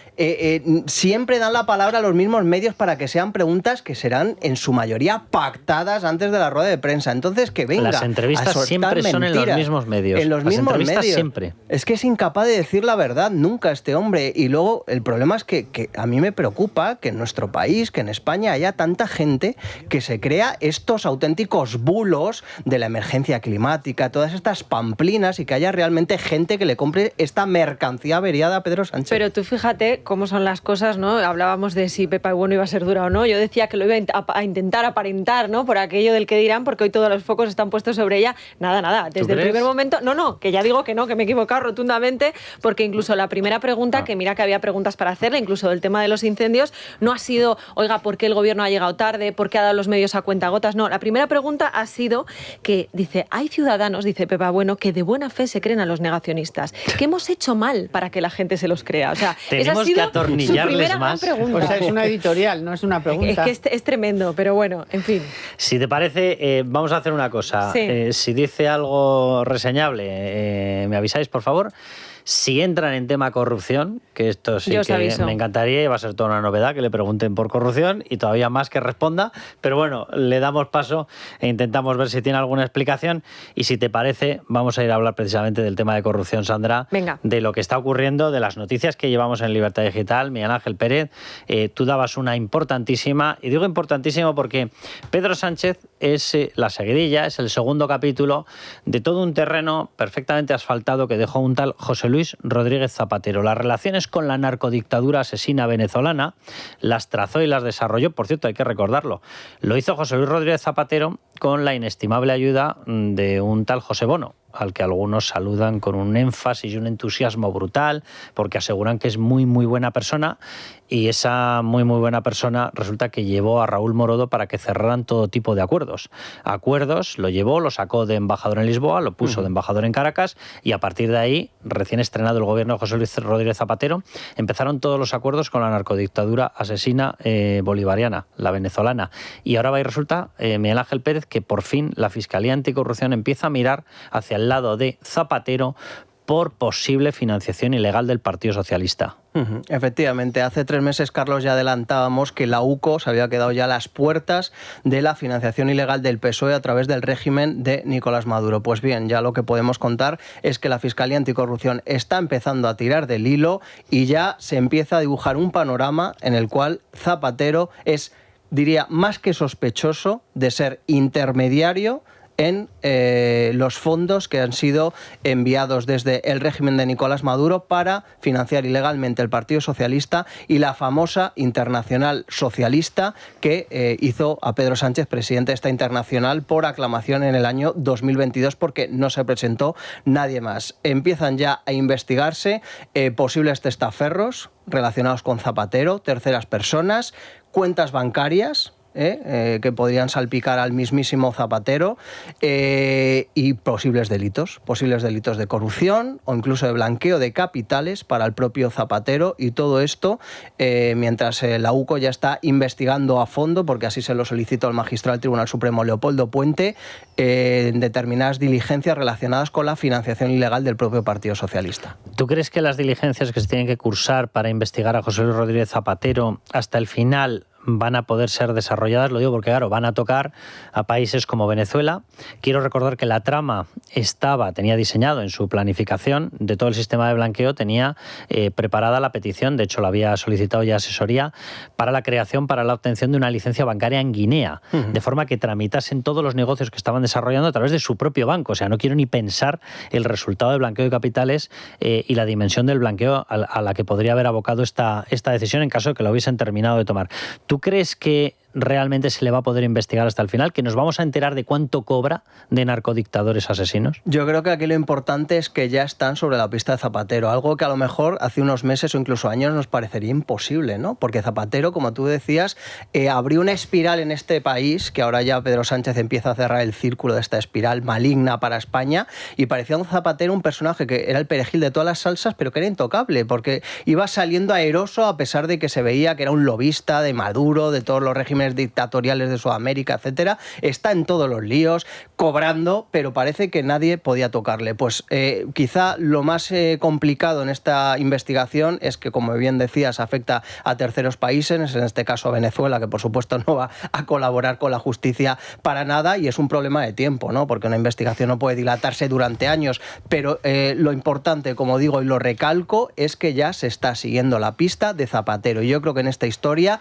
Siempre dan la palabra a los mismos medios para que sean preguntas que serán en su mayoría pactadas antes de la rueda de prensa. Entonces, que venga. Las entrevistas siempre son en los mismos medios. En los mismos medios. Siempre. Es que es incapaz de decir la verdad nunca este hombre. Y luego el problema es que a mí me preocupa que en nuestro país, que en España haya tanta gente que se crea estos auténticos bulos de la emergencia climática, todas estas pamplinas, y que haya realmente gente que le compre esta mercancía averiada a Pedro Sánchez. Pero tú fíjate cómo son las cosas, ¿no? Hablábamos de si Pepa Bueno iba a ser dura o no. Yo decía que lo iba a intentar aparentar, ¿no? Por aquello del que dirán, porque hoy todos los focos están puestos sobre ella. Nada. Desde el primer momento... No, que ya digo que no, que me he equivocado rotundamente, porque incluso la primera pregunta, que mira que había preguntas para hacerle, incluso del tema de los incendios, no ha sido, oiga, ¿por qué el gobierno ha llegado tarde? ¿Por qué ha dado los medios a cuentagotas? No, la primera pregunta ha sido que, dice, hay ciudadanos, dice Pepa Bueno, que de buena fe se creen a los negacionistas. ¿Qué hemos hecho mal para que la gente se los crea? O sea, tenemos que atornillarles más. O sea, es una editorial, no es una pregunta. Es que es tremendo, pero bueno, en fin. Si te parece, vamos a hacer una cosa. Sí. Si dice algo reseñable, me avisáis, por favor. Si entran en tema corrupción, que esto sí que me encantaría, y va a ser toda una novedad que le pregunten por corrupción y todavía más que responda, pero bueno, le damos paso e intentamos ver si tiene alguna explicación. Y si te parece, vamos a ir a hablar precisamente del tema de corrupción, Sandra. Venga. De lo que está ocurriendo, de las noticias que llevamos en Libertad Digital. Miguel Ángel Pérez, tú dabas una importantísima, y digo importantísimo porque Pedro Sánchez es la seguidilla, es el segundo capítulo de todo un terreno perfectamente asfaltado que dejó un tal José Luis Rodríguez Zapatero. Las relaciones con la narcodictadura asesina venezolana las trazó y las desarrolló. Por cierto, hay que recordarlo. Lo hizo José Luis Rodríguez Zapatero con la inestimable ayuda de un tal José Bono, al que algunos saludan con un énfasis y un entusiasmo brutal, porque aseguran que es muy, muy buena persona, y esa muy, muy buena persona resulta que llevó a Raúl Morodo para que cerraran todo tipo de acuerdos. Acuerdos, lo llevó, lo sacó de embajador en Lisboa, lo puso de embajador en Caracas, y a partir de ahí, recién estrenado el gobierno de José Luis Rodríguez Zapatero, empezaron todos los acuerdos con la narcodictadura asesina bolivariana, la venezolana. Y ahora va y resulta, Miguel Ángel Pérez, que por fin la Fiscalía Anticorrupción empieza a mirar hacia el lado de Zapatero por posible financiación ilegal del Partido Socialista. Efectivamente, hace 3 meses, Carlos, ya adelantábamos que la UCO se había quedado ya a las puertas de la financiación ilegal del PSOE a través del régimen de Nicolás Maduro. Pues bien, ya lo que podemos contar es que la Fiscalía Anticorrupción está empezando a tirar del hilo y ya se empieza a dibujar un panorama en el cual Zapatero es diría, más que sospechoso de ser intermediario en los fondos que han sido enviados desde el régimen de Nicolás Maduro para financiar ilegalmente el Partido Socialista y la famosa Internacional Socialista que hizo a Pedro Sánchez presidente de esta internacional por aclamación en el año 2022 porque no se presentó nadie más. Empiezan ya a investigarse posibles testaferros relacionados con Zapatero, terceras personas, cuentas bancarias, que podrían salpicar al mismísimo Zapatero y posibles delitos de corrupción o incluso de blanqueo de capitales para el propio Zapatero, y todo esto mientras la UCO ya está investigando a fondo, porque así se lo solicitó el magistrado del Tribunal Supremo Leopoldo Puente, en determinadas diligencias relacionadas con la financiación ilegal del propio Partido Socialista. ¿Tú crees que las diligencias que se tienen que cursar para investigar a José Luis Rodríguez Zapatero hasta el final van a poder ser desarrolladas? Lo digo porque, claro, van a tocar a países como Venezuela. Quiero recordar que la trama tenía diseñado en su planificación de todo el sistema de blanqueo, tenía preparada la petición, de hecho lo había solicitado ya asesoría, para la obtención de una licencia bancaria en Guinea, de forma que tramitasen todos los negocios que estaban desarrollando a través de su propio banco. O sea, no quiero ni pensar el resultado del blanqueo de capitales y la dimensión del blanqueo a la que podría haber abocado esta decisión en caso de que lo hubiesen terminado de tomar. ¿Tú crees que realmente se le va a poder investigar hasta el final? ¿Que nos vamos a enterar de cuánto cobra de narcodictadores asesinos? Yo creo que aquí lo importante es que ya están sobre la pista de Zapatero, algo que a lo mejor hace unos meses o incluso años nos parecería imposible, ¿no? Porque Zapatero, como tú decías, abrió una espiral en este país, que ahora ya Pedro Sánchez empieza a cerrar el círculo de esta espiral maligna para España, y parecía un Zapatero un personaje que era el perejil de todas las salsas, pero que era intocable, porque iba saliendo aeroso a pesar de que se veía que era un lobista de Maduro, de todos los regímenes dictatoriales de Sudamérica, etcétera. Está en todos los líos, cobrando, pero parece que nadie podía tocarle. Pues quizá lo más complicado en esta investigación es que, como bien decías, afecta a terceros países, en este caso a Venezuela, que por supuesto no va a colaborar con la justicia para nada, y es un problema de tiempo, ¿no? Porque una investigación no puede dilatarse durante años, pero lo importante, como digo y lo recalco, es que ya se está siguiendo la pista de Zapatero, y yo creo que en esta historia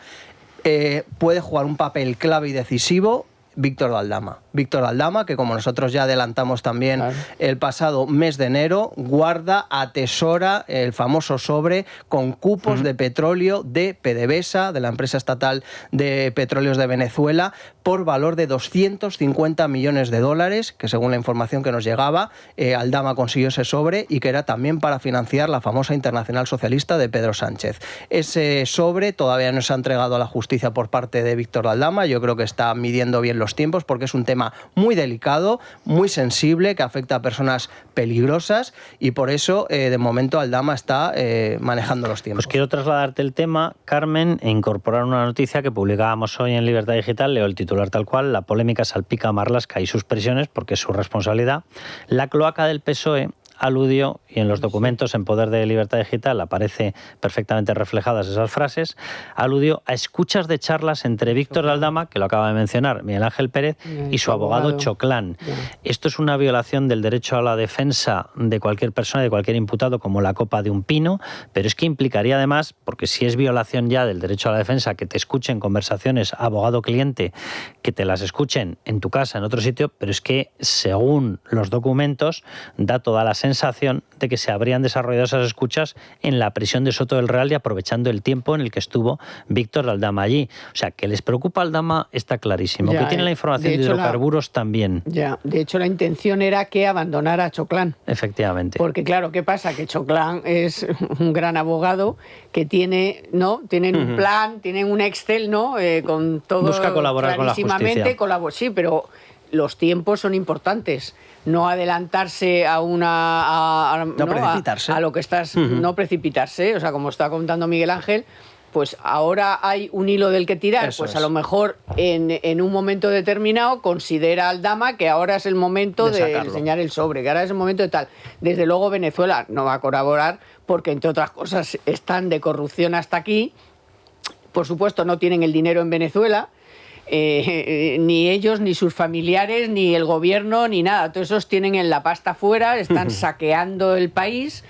puede jugar un papel clave y decisivo Víctor Aldama. Víctor Aldama, que como nosotros ya adelantamos también el pasado mes de enero, guarda, atesora el famoso sobre con cupos de petróleo de PDVSA, de la empresa estatal de petróleos de Venezuela, por valor de $250 millones, que según la información que nos llegaba, Aldama consiguió ese sobre, y que era también para financiar la famosa Internacional Socialista de Pedro Sánchez. Ese sobre todavía no se ha entregado a la justicia por parte de Víctor Aldama. Yo creo que está midiendo bien los tiempos, porque es un tema muy delicado, muy sensible, que afecta a personas peligrosas, y por eso de momento Aldama está manejando los tiempos. Pues quiero trasladarte el tema, Carmen, e incorporar una noticia que publicábamos hoy en Libertad Digital. Leo el titular tal cual: la polémica salpica a Marlaska y sus prisiones porque es su responsabilidad. La cloaca del PSOE aludió, y en los documentos en poder de Libertad Digital aparece perfectamente reflejadas esas frases, aludió a escuchas de charlas entre Víctor Aldama, que lo acaba de mencionar, Miguel Ángel Pérez, y su abogado Choclán. Esto es una violación del derecho a la defensa de cualquier persona, de cualquier imputado, como la copa de un pino, pero es que implicaría además, porque si es violación ya del derecho a la defensa, que te escuchen conversaciones abogado-cliente, que te las escuchen en tu casa, en otro sitio, pero es que según los documentos da toda la sensación de que se habrían desarrollado esas escuchas en la prisión de Soto del Real y aprovechando el tiempo en el que estuvo Víctor Aldama allí. O sea, que les preocupa Aldama está clarísimo. Que tiene la información de hidrocarburos también. Ya, de hecho la intención era que abandonara a Choclán. Efectivamente. Porque claro, ¿qué pasa? Que Choclán es un gran abogado que tienen un plan, tienen un Excel, ¿no? Con todo. Busca colaborar con la justicia. Sí, pero los tiempos son importantes. No adelantarse a lo que estás, no precipitarse, o sea, como está contando Miguel Ángel, pues ahora hay un hilo del que tirar. Eso pues a lo mejor en un momento determinado considera Aldama que ahora es el momento de enseñar el sobre, que ahora es el momento de tal. Desde luego Venezuela no va a colaborar porque, entre otras cosas, están de corrupción hasta aquí. Por supuesto, no tienen el dinero en Venezuela. Ni ellos, ni sus familiares, ni el gobierno, ni nada. Todos esos tienen en la pasta fuera, están saqueando el país,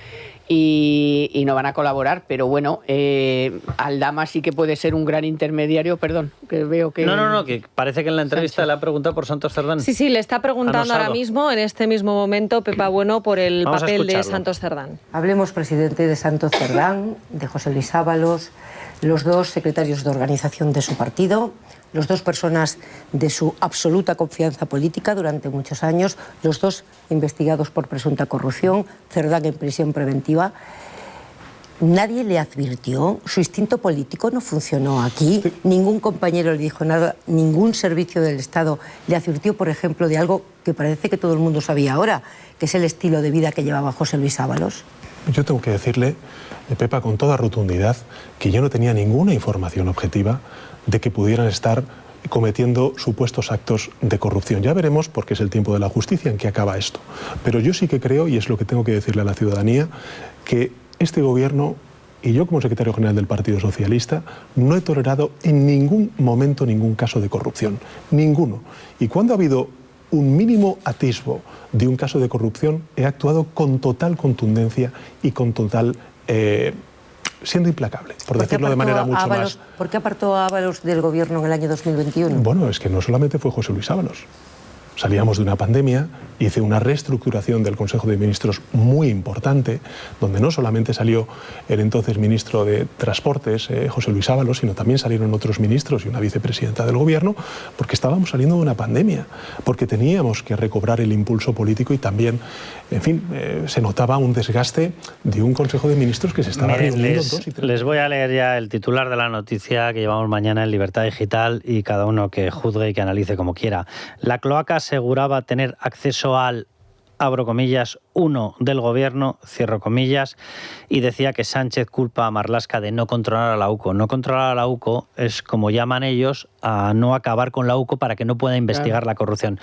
y no van a colaborar, pero bueno, Aldama sí que puede ser un gran intermediario, perdón, que veo que... No, que parece que en la entrevista le ha preguntado por Santos Cerdán. Sí, le está preguntando ahora mismo, en este mismo momento, Pepa Bueno, por el papel de Santos Cerdán. Hablemos, presidente, de Santos Cerdán, de José Luis Ábalos, los dos secretarios de organización de su partido, los dos personas de su absoluta confianza política durante muchos años, los dos investigados por presunta corrupción, Cerdán en prisión preventiva. Nadie le advirtió, su instinto político no funcionó aquí, ningún compañero le dijo nada, ningún servicio del Estado le advirtió, por ejemplo, de algo que parece que todo el mundo sabía ahora, que es el estilo de vida que llevaba José Luis Ábalos. Yo tengo que decirle, Pepa, con toda rotundidad, que yo no tenía ninguna información objetiva de que pudieran estar cometiendo supuestos actos de corrupción. Ya veremos, porque es el tiempo de la justicia, en qué acaba esto. Pero yo sí que creo, y es lo que tengo que decirle a la ciudadanía, que este gobierno, y yo como secretario general del Partido Socialista, no he tolerado en ningún momento ningún caso de corrupción. Ninguno. Y cuando ha habido un mínimo atisbo de un caso de corrupción, he actuado con total contundencia y con total... siendo implacable, por decirlo de manera mucho más... ¿Por qué apartó a Ábalos del gobierno en el año 2021? Bueno, es que no solamente fue José Luis Ábalos. Salíamos de una pandemia, hice una reestructuración del Consejo de Ministros muy importante, donde no solamente salió el entonces ministro de Transportes, José Luis Ábalos, sino también salieron otros ministros y una vicepresidenta del gobierno, porque estábamos saliendo de una pandemia, porque teníamos que recobrar el impulso político y también, en fin, se notaba un desgaste de un Consejo de Ministros que se estaba reuniendo dos y tres. Les voy a leer ya el titular de la noticia que llevamos mañana en Libertad Digital y cada uno que juzgue y que analice como quiera. La cloaca aseguraba tener acceso al, abro comillas, uno del gobierno, cierro comillas, y decía que Sánchez culpa a Marlaska de no controlar a la UCO. No controlar a la UCO es, como llaman ellos, a no acabar con la UCO para que no pueda investigar la corrupción.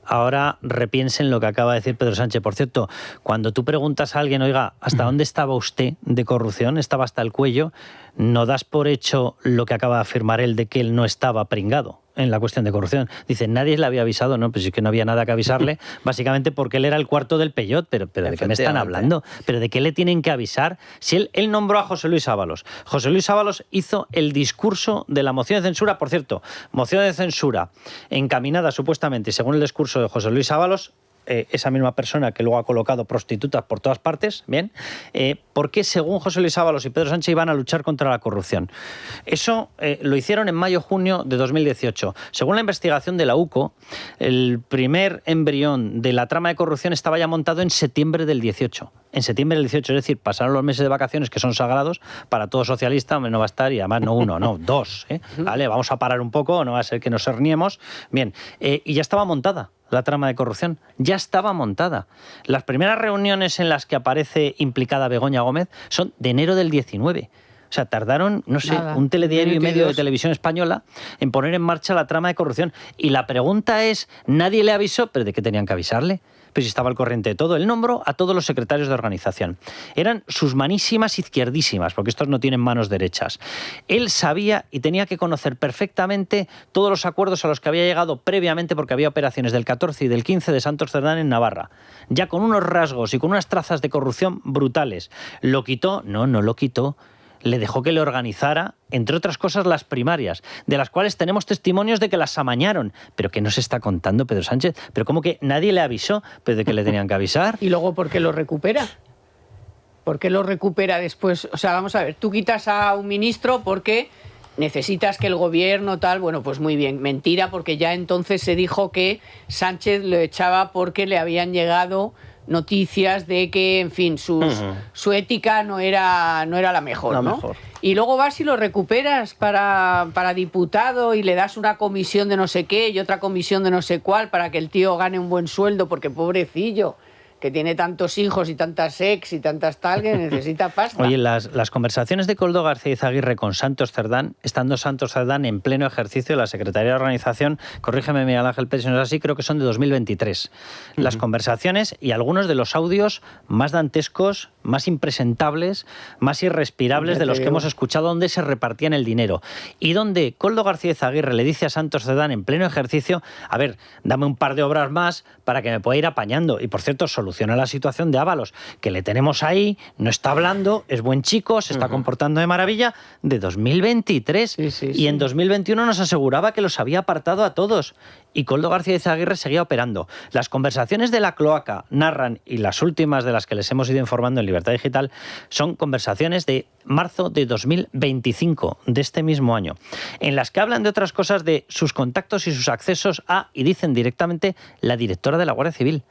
Ahora repiensen lo que acaba de decir Pedro Sánchez. Por cierto, cuando tú preguntas a alguien, oiga, ¿hasta dónde estaba usted de corrupción? ¿Estaba hasta el cuello? No das por hecho lo que acaba de afirmar él de que él no estaba pringado en la cuestión de corrupción. Dice, nadie le había avisado, no, pues es que no había nada que avisarle, básicamente porque él era el cuarto del peyot, pero ¿de qué me están hablando? ¿Pero de qué le tienen que avisar? Si él nombró a José Luis Ábalos. José Luis Ábalos hizo el discurso de la moción de censura, por cierto, moción de censura encaminada supuestamente, y según el discurso de José Luis Ábalos, esa misma persona que luego ha colocado prostitutas por todas partes, ¿bien? Porque según José Luis Ábalos y Pedro Sánchez iban a luchar contra la corrupción. Eso lo hicieron en mayo-junio de 2018. Según la investigación de la UCO, el primer embrión de la trama de corrupción estaba ya montado en septiembre del 18. En septiembre del 18, es decir, pasaron los meses de vacaciones que son sagrados para todo socialista, no va a estar, y además no uno, no, dos, ¿vale? Vamos a parar un poco, no va a ser que nos herniemos. Bien, y ya estaba montada la trama de corrupción, ya estaba montada. Las primeras reuniones en las que aparece implicada Begoña Gómez son de enero del 19. O sea, tardaron, no sé, un telediario y medio de televisión española en poner en marcha la trama de corrupción. Y la pregunta es, nadie le avisó, pero ¿de qué tenían que avisarle? Pues estaba al corriente de todo. Él nombró a todos los secretarios de organización. Eran sus manísimas izquierdísimas, porque estos no tienen manos derechas. Él sabía y tenía que conocer perfectamente todos los acuerdos a los que había llegado previamente, porque había operaciones del 14 y del 15 de Santos Cerdán en Navarra. Ya con unos rasgos y con unas trazas de corrupción brutales. ¿Lo quitó? No, no lo quitó. Le dejó que le organizara, entre otras cosas, las primarias, de las cuales tenemos testimonios de que las amañaron. ¿Pero qué nos está contando Pedro Sánchez? ¿Pero cómo que nadie le avisó? ¿Pero de qué le tenían que avisar? ¿Y luego por qué lo recupera? ¿Por qué lo recupera después? O sea, vamos a ver, tú quitas a un ministro porque necesitas que el gobierno tal... Bueno, pues muy bien, mentira, porque ya entonces se dijo que Sánchez lo echaba porque le habían llegado noticias de que, en fin, su ética no era la mejor, ¿no? Y luego vas y lo recuperas para diputado y le das una comisión de no sé qué y otra comisión de no sé cuál para que el tío gane un buen sueldo, porque pobrecillo, que tiene tantos hijos y tantas ex y tantas tal, que necesita pasta. Oye, las conversaciones de Koldo García Izaguirre con Santos Cerdán, estando Santos Cerdán en pleno ejercicio de la Secretaría de Organización, corrígeme Miguel Ángel Pérez, si no es así, creo que son de 2023. Las conversaciones y algunos de los audios más dantescos, más impresentables, más irrespirables de los que hemos escuchado, donde se repartían el dinero. Y donde Koldo García Izaguirre le dice a Santos Cerdán en pleno ejercicio, a ver, dame un par de obras más para que me pueda ir apañando. Y por cierto, solución soluciona la situación de Ábalos, que le tenemos ahí, no está hablando, es buen chico, se está comportando de maravilla, de 2023. Y en 2021 nos aseguraba que los había apartado a todos. Y Koldo García Izaguirre seguía operando. Las conversaciones de la cloaca narran, y las últimas de las que les hemos ido informando en Libertad Digital, son conversaciones de marzo de 2025, de este mismo año, en las que hablan de otras cosas, de sus contactos y sus accesos a, y dicen directamente, la directora de la Guardia Civil.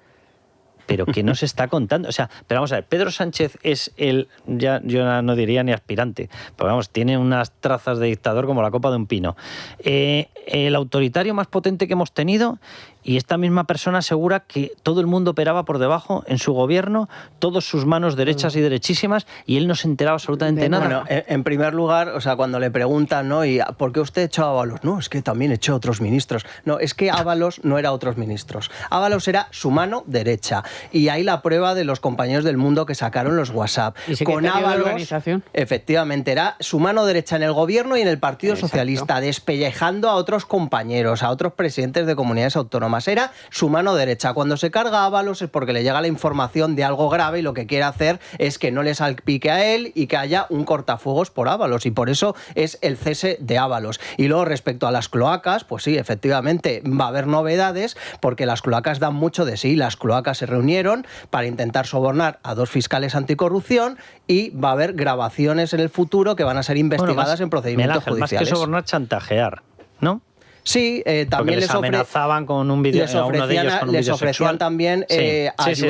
Pero ¿qué nos está contando? O sea, pero vamos a ver, Pedro Sánchez es el, ya yo no diría ni aspirante, pero vamos, tiene unas trazas de dictador como la copa de un pino. El autoritario más potente que hemos tenido, y esta misma persona asegura que todo el mundo operaba por debajo en su gobierno, todas sus manos derechas y derechísimas, y él no se enteraba absolutamente nada. Bueno, en primer lugar, o sea, cuando le preguntan, ¿no? ¿Y por qué usted echó a Ábalos? No, es que también echó a otros ministros. No, es que Ábalos no era otros ministros. Ábalos era su mano derecha. Y hay la prueba de los compañeros del Mundo que sacaron los WhatsApp. ¿Y con Ábalos? Efectivamente, era su mano derecha en el gobierno y en el Partido Socialista, despellejando a otros compañeros, a otros presidentes de comunidades autónomas. Era su mano derecha. Cuando se carga a Ábalos es porque le llega la información de algo grave y lo que quiere hacer es que no le salpique a él y que haya un cortafuegos por Ábalos, y por eso es el cese de Ábalos. Y luego, respecto a las cloacas, pues sí, efectivamente va a haber novedades, porque las cloacas dan mucho de sí. Las cloacas se reunieron para intentar sobornar a 2 fiscales anticorrupción, y va a haber grabaciones en el futuro que van a ser investigadas en procedimientos judiciales. Más que sobornar, chantajear, ¿no? Sí, también les amenazaban con un vídeo, les ofrecían también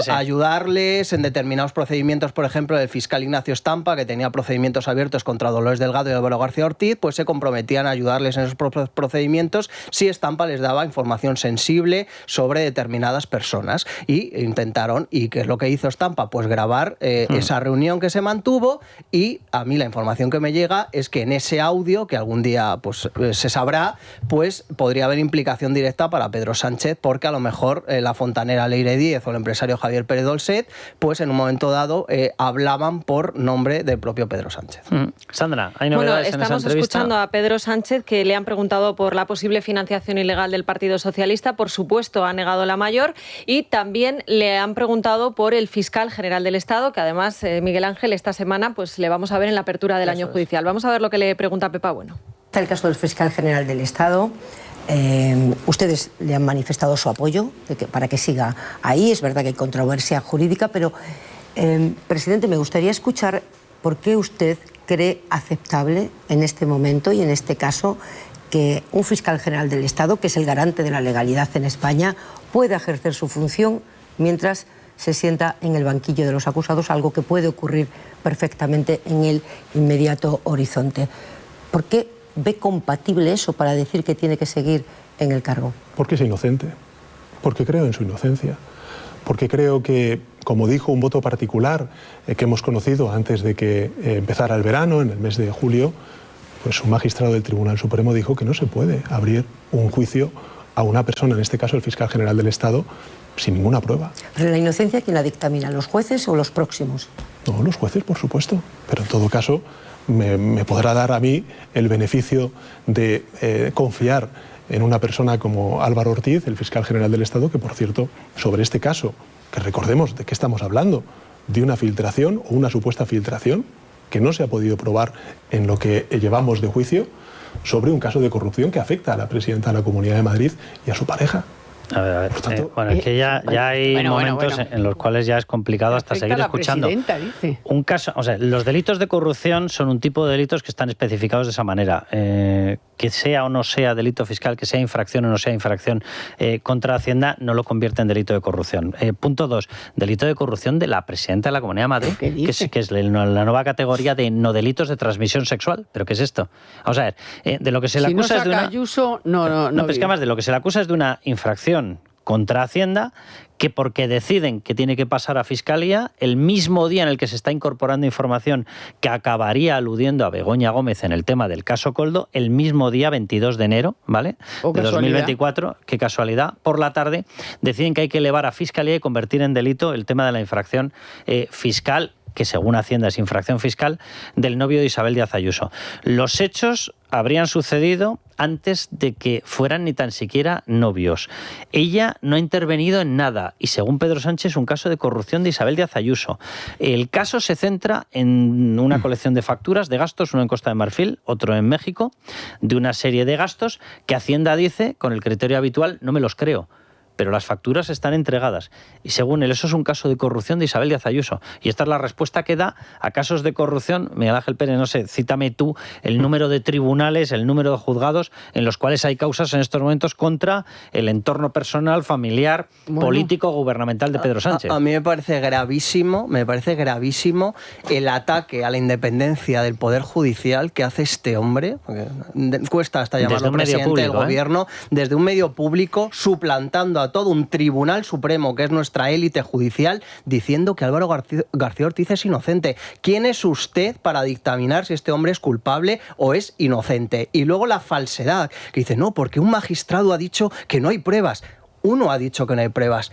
ayudarles en determinados procedimientos. Por ejemplo, el fiscal Ignacio Estampa, que tenía procedimientos abiertos contra Dolores Delgado y Álvaro García Ortiz, pues se comprometían a ayudarles en esos procedimientos si Estampa les daba información sensible sobre determinadas personas. Y intentaron, ¿y qué es lo que hizo Estampa? Pues grabar esa reunión que se mantuvo, y a mí la información que me llega es que en ese audio, que algún día pues se sabrá, pues podría haber implicación directa para Pedro Sánchez, porque a lo mejor la fontanera Leire Díez o el empresario Javier Pérez Dolcet, pues en un momento dado hablaban por nombre del propio Pedro Sánchez. Sandra, ¿hay novedades en esa entrevista? Estamos escuchando a Pedro Sánchez, que le han preguntado por la posible financiación ilegal del Partido Socialista. Por supuesto, ha negado la mayor, y también le han preguntado por el fiscal general del Estado, que además, Miguel Ángel, esta semana pues le vamos a ver en la apertura del año judicial. Vamos a ver lo que le pregunta Pepa Bueno. Está el caso del fiscal general del Estado. Ustedes le han manifestado su apoyo para que siga ahí. Es verdad que hay controversia jurídica, pero, presidente, me gustaría escuchar por qué usted cree aceptable en este momento y en este caso que un fiscal general del Estado, que es el garante de la legalidad en España, pueda ejercer su función mientras se sienta en el banquillo de los acusados, algo que puede ocurrir perfectamente en el inmediato horizonte. ¿Por qué ve compatible eso para decir que tiene que seguir en el cargo? Porque es inocente, porque creo en su inocencia, porque creo que, como dijo un voto particular que hemos conocido antes de que empezara el verano, en el mes de julio, pues un magistrado del Tribunal Supremo dijo que no se puede abrir un juicio a una persona, en este caso el fiscal general del Estado, sin ninguna prueba. ¿Pero la inocencia quién la dictamina, los jueces o los próximos? No, los jueces, por supuesto, pero en todo caso me podrá dar a mí el beneficio de confiar en una persona como Álvaro Ortiz, el fiscal general del Estado, que, por cierto, sobre este caso, que recordemos de qué estamos hablando, de una filtración o una supuesta filtración que no se ha podido probar en lo que llevamos de juicio, sobre un caso de corrupción que afecta a la presidenta de la Comunidad de Madrid y a su pareja. A ver, bueno, es que ya hay momentos en los cuales ya es complicado hasta seguir escuchando. Dice. Un caso, o sea, los delitos de corrupción son un tipo de delitos que están especificados de esa manera. Que sea o no sea delito fiscal, que sea infracción o no sea infracción contra Hacienda, no lo convierte en delito de corrupción. Punto 2, delito de corrupción de la presidenta de la Comunidad de Madrid, que es la nueva categoría de no delitos de transmisión sexual. ¿Pero qué es esto? Vamos a ver, de lo que se le acusa es de una... Ayuso, no, pero es que además de lo que se le acusa es de una infracción contra Hacienda, que porque deciden que tiene que pasar a Fiscalía, el mismo día en el que se está incorporando información que acabaría aludiendo a Begoña Gómez en el tema del caso Koldo, el mismo día 22 de enero, ¿vale? De 2024, qué casualidad, por la tarde, deciden que hay que elevar a Fiscalía y convertir en delito el tema de la infracción fiscal, que según Hacienda es infracción fiscal, del novio de Isabel Díaz Ayuso. Los hechos habrían sucedido antes de que fueran ni tan siquiera novios. Ella no ha intervenido en nada y, según Pedro Sánchez, es un caso de corrupción de Isabel Díaz Ayuso. El caso se centra en una colección de facturas de gastos, uno en Costa de Marfil, otro en México, de una serie de gastos que Hacienda dice, con el criterio habitual, no me los creo. Pero las facturas están entregadas. Y según él, eso es un caso de corrupción de Isabel Díaz Ayuso. Y esta es la respuesta que da a casos de corrupción. Miguel Ángel Pérez, no sé, cítame tú el número de tribunales, el número de juzgados en los cuales hay causas en estos momentos contra el entorno personal, familiar, político, gubernamental de Pedro Sánchez. A mí me parece gravísimo el ataque a la independencia del Poder Judicial que hace este hombre. Cuesta hasta llamarlo presidente público, del gobierno, desde un medio público, suplantando a todo un Tribunal Supremo, que es nuestra élite judicial, diciendo que Álvaro García Ortiz es inocente. ¿Quién es usted para dictaminar si este hombre es culpable o es inocente? Y luego la falsedad, que dice, no, porque un magistrado ha dicho que no hay pruebas. Uno ha dicho que no hay pruebas.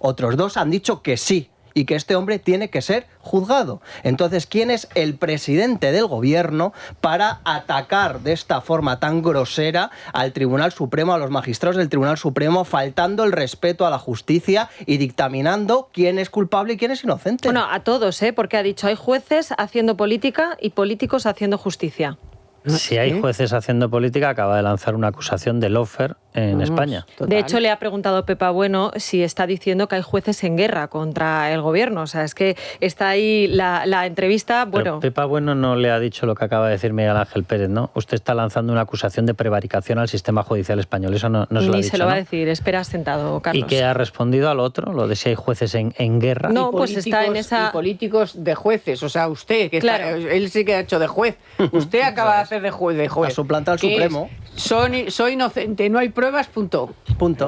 Otros dos han dicho que sí, y que este hombre tiene que ser juzgado. Entonces, ¿quién es el presidente del gobierno para atacar de esta forma tan grosera al Tribunal Supremo, a los magistrados del Tribunal Supremo, faltando el respeto a la justicia y dictaminando quién es culpable y quién es inocente? Bueno, a todos, porque ha dicho, hay jueces haciendo política y políticos haciendo justicia. Si hay jueces haciendo política, acaba de lanzar una acusación de lawfare en España. Total. De hecho, le ha preguntado Pepa Bueno si está diciendo que hay jueces en guerra contra el gobierno. O sea, es que está ahí la entrevista. Bueno, pero Pepa Bueno no le ha dicho lo que acaba de decir Miguel Ángel Pérez, ¿no? Usted está lanzando una acusación de prevaricación al sistema judicial español. Eso no se lo ha dicho. Ni se lo va a decir. Espera sentado, Carlos. ¿Y qué ha respondido al otro? Lo de si hay jueces en guerra. No, pues está en esa... Y políticos de jueces. O sea, usted, que claro, él sí que ha hecho de juez. Usted acaba de hacer de juez. Ha suplantado al Supremo. Soy inocente, no hay pruebas, punto.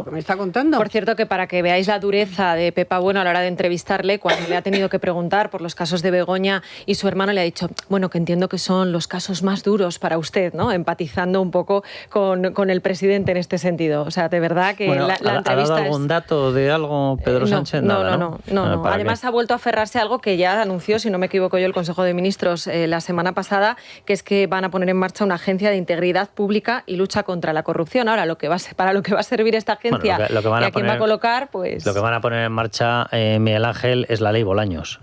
¿Qué me está contando? Por cierto, que para que veáis la dureza de Pepa Bueno a la hora de entrevistarle, cuando le ha tenido que preguntar por los casos de Begoña y su hermano, le ha dicho, bueno, que entiendo que son los casos más duros para usted, ¿no? Empatizando un poco con el presidente en este sentido. O sea, de verdad que la entrevista ¿ha dado algún dato de algo Pedro Sánchez? No. Además, ha vuelto a aferrarse a algo que ya anunció, si no me equivoco yo, el Consejo de Ministros la semana pasada, que es que van a poner en marcha una agencia de integridad pública y lucha contra la corrupción. Ahora, para lo que va a servir esta agencia y a quién va a colocar, pues... Lo que van a poner en marcha, Miguel Ángel, es la ley Bolaños.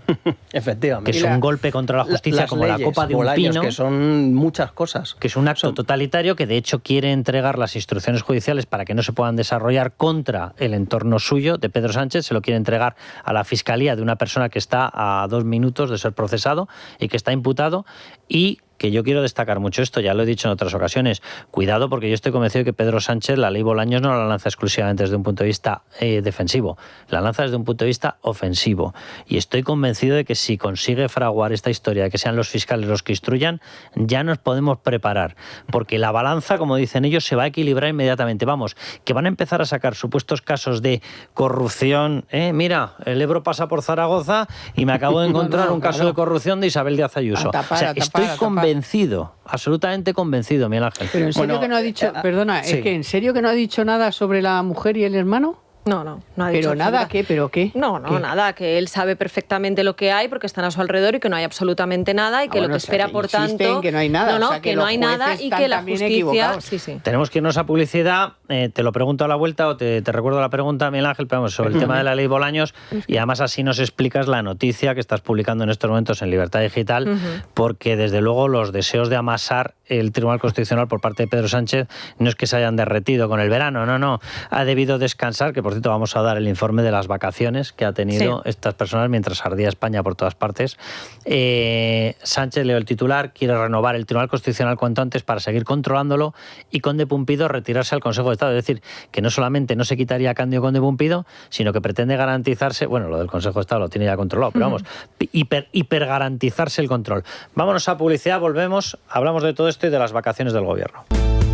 Efectivamente. Que es un golpe contra la justicia como la copa de un pino. Que son muchas cosas. Que es un acto totalitario que, de hecho, quiere entregar las instrucciones judiciales para que no se puedan desarrollar contra el entorno suyo, de Pedro Sánchez. Se lo quiere entregar a la Fiscalía de una persona que está a 2 minutos de ser procesado y que está imputado, y que yo quiero destacar mucho esto, ya lo he dicho en otras ocasiones, cuidado, porque yo estoy convencido de que Pedro Sánchez la ley Bolaños no la lanza exclusivamente desde un punto de vista defensivo, la lanza desde un punto de vista ofensivo, y estoy convencido de que si consigue fraguar esta historia de que sean los fiscales los que instruyan, ya nos podemos preparar, porque la balanza, como dicen ellos, se va a equilibrar inmediatamente. Vamos, que van a empezar a sacar supuestos casos de corrupción, mira, el Ebro pasa por Zaragoza y me acabo de encontrar un caso de corrupción de Isabel Díaz Ayuso. Estoy convencido, absolutamente convencido, Miguel Ángel. Pero en serio que no ha dicho, perdona, sí. Es que en serio que no ha dicho nada sobre la mujer y el hermano. No ha dicho. ¿Pero nada qué? ¿Pero qué? No, ¿Qué? Nada, que él sabe perfectamente lo que hay porque están a su alrededor y que no hay absolutamente nada y que lo que espera, por tanto... que no hay nada. Que no hay nada y que la justicia... Sí. Tenemos que irnos a publicidad. Te lo pregunto a la vuelta o te recuerdo la pregunta, Miguel Ángel, pero vamos, sobre el tema de la ley Bolaños, y además así nos explicas la noticia que estás publicando en estos momentos en Libertad Digital, porque desde luego los deseos de amasar el Tribunal Constitucional por parte de Pedro Sánchez no es que se hayan derretido con el verano, no. Ha debido descansar, que por cierto vamos a dar el informe de las vacaciones que ha tenido estas personas mientras ardía España por todas partes. Sánchez, leo el titular, quiere renovar el Tribunal Constitucional cuanto antes para seguir controlándolo y Conde Pumpido retirarse al Consejo de Estado. Es decir, que no solamente no se quitaría Cándido Conde Pumpido, sino que pretende garantizarse, bueno, lo del Consejo de Estado lo tiene ya controlado, pero vamos, hipergarantizarse el control. Vámonos a publicidad, volvemos, hablamos de todo esto y de las vacaciones del Gobierno.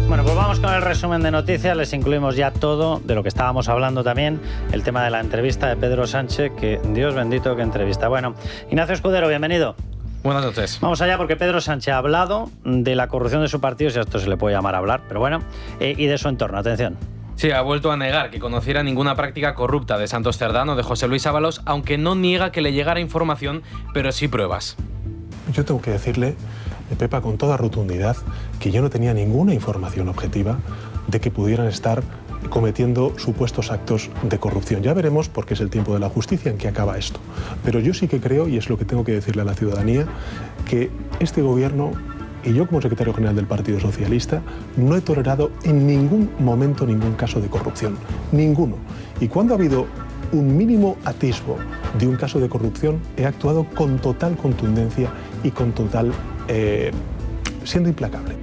Bueno, pues vamos con el resumen de noticias. Les incluimos ya todo de lo que estábamos hablando también, el tema de la entrevista de Pedro Sánchez, que Dios bendito que entrevista. Bueno, Ignacio Escudero, bienvenido. Buenas noches. Vamos allá, porque Pedro Sánchez ha hablado de la corrupción de su partido, si a esto se le puede llamar hablar, pero bueno, y de su entorno. Atención. Sí, ha vuelto a negar que conociera ninguna práctica corrupta de Santos Cerdán o de José Luis Ábalos, aunque no niega que le llegara información, pero sí pruebas. Yo tengo que decirle, Pepa, con toda rotundidad, que yo no tenía ninguna información objetiva de que pudieran estar cometiendo supuestos actos de corrupción. Ya veremos, porque es el tiempo de la justicia, en qué acaba esto. Pero yo sí que creo, y es lo que tengo que decirle a la ciudadanía, que este gobierno, y yo como secretario general del Partido Socialista, no he tolerado en ningún momento ningún caso de corrupción. Ninguno. Y cuando ha habido un mínimo atisbo de un caso de corrupción, he actuado con total contundencia y con total... siendo implacable.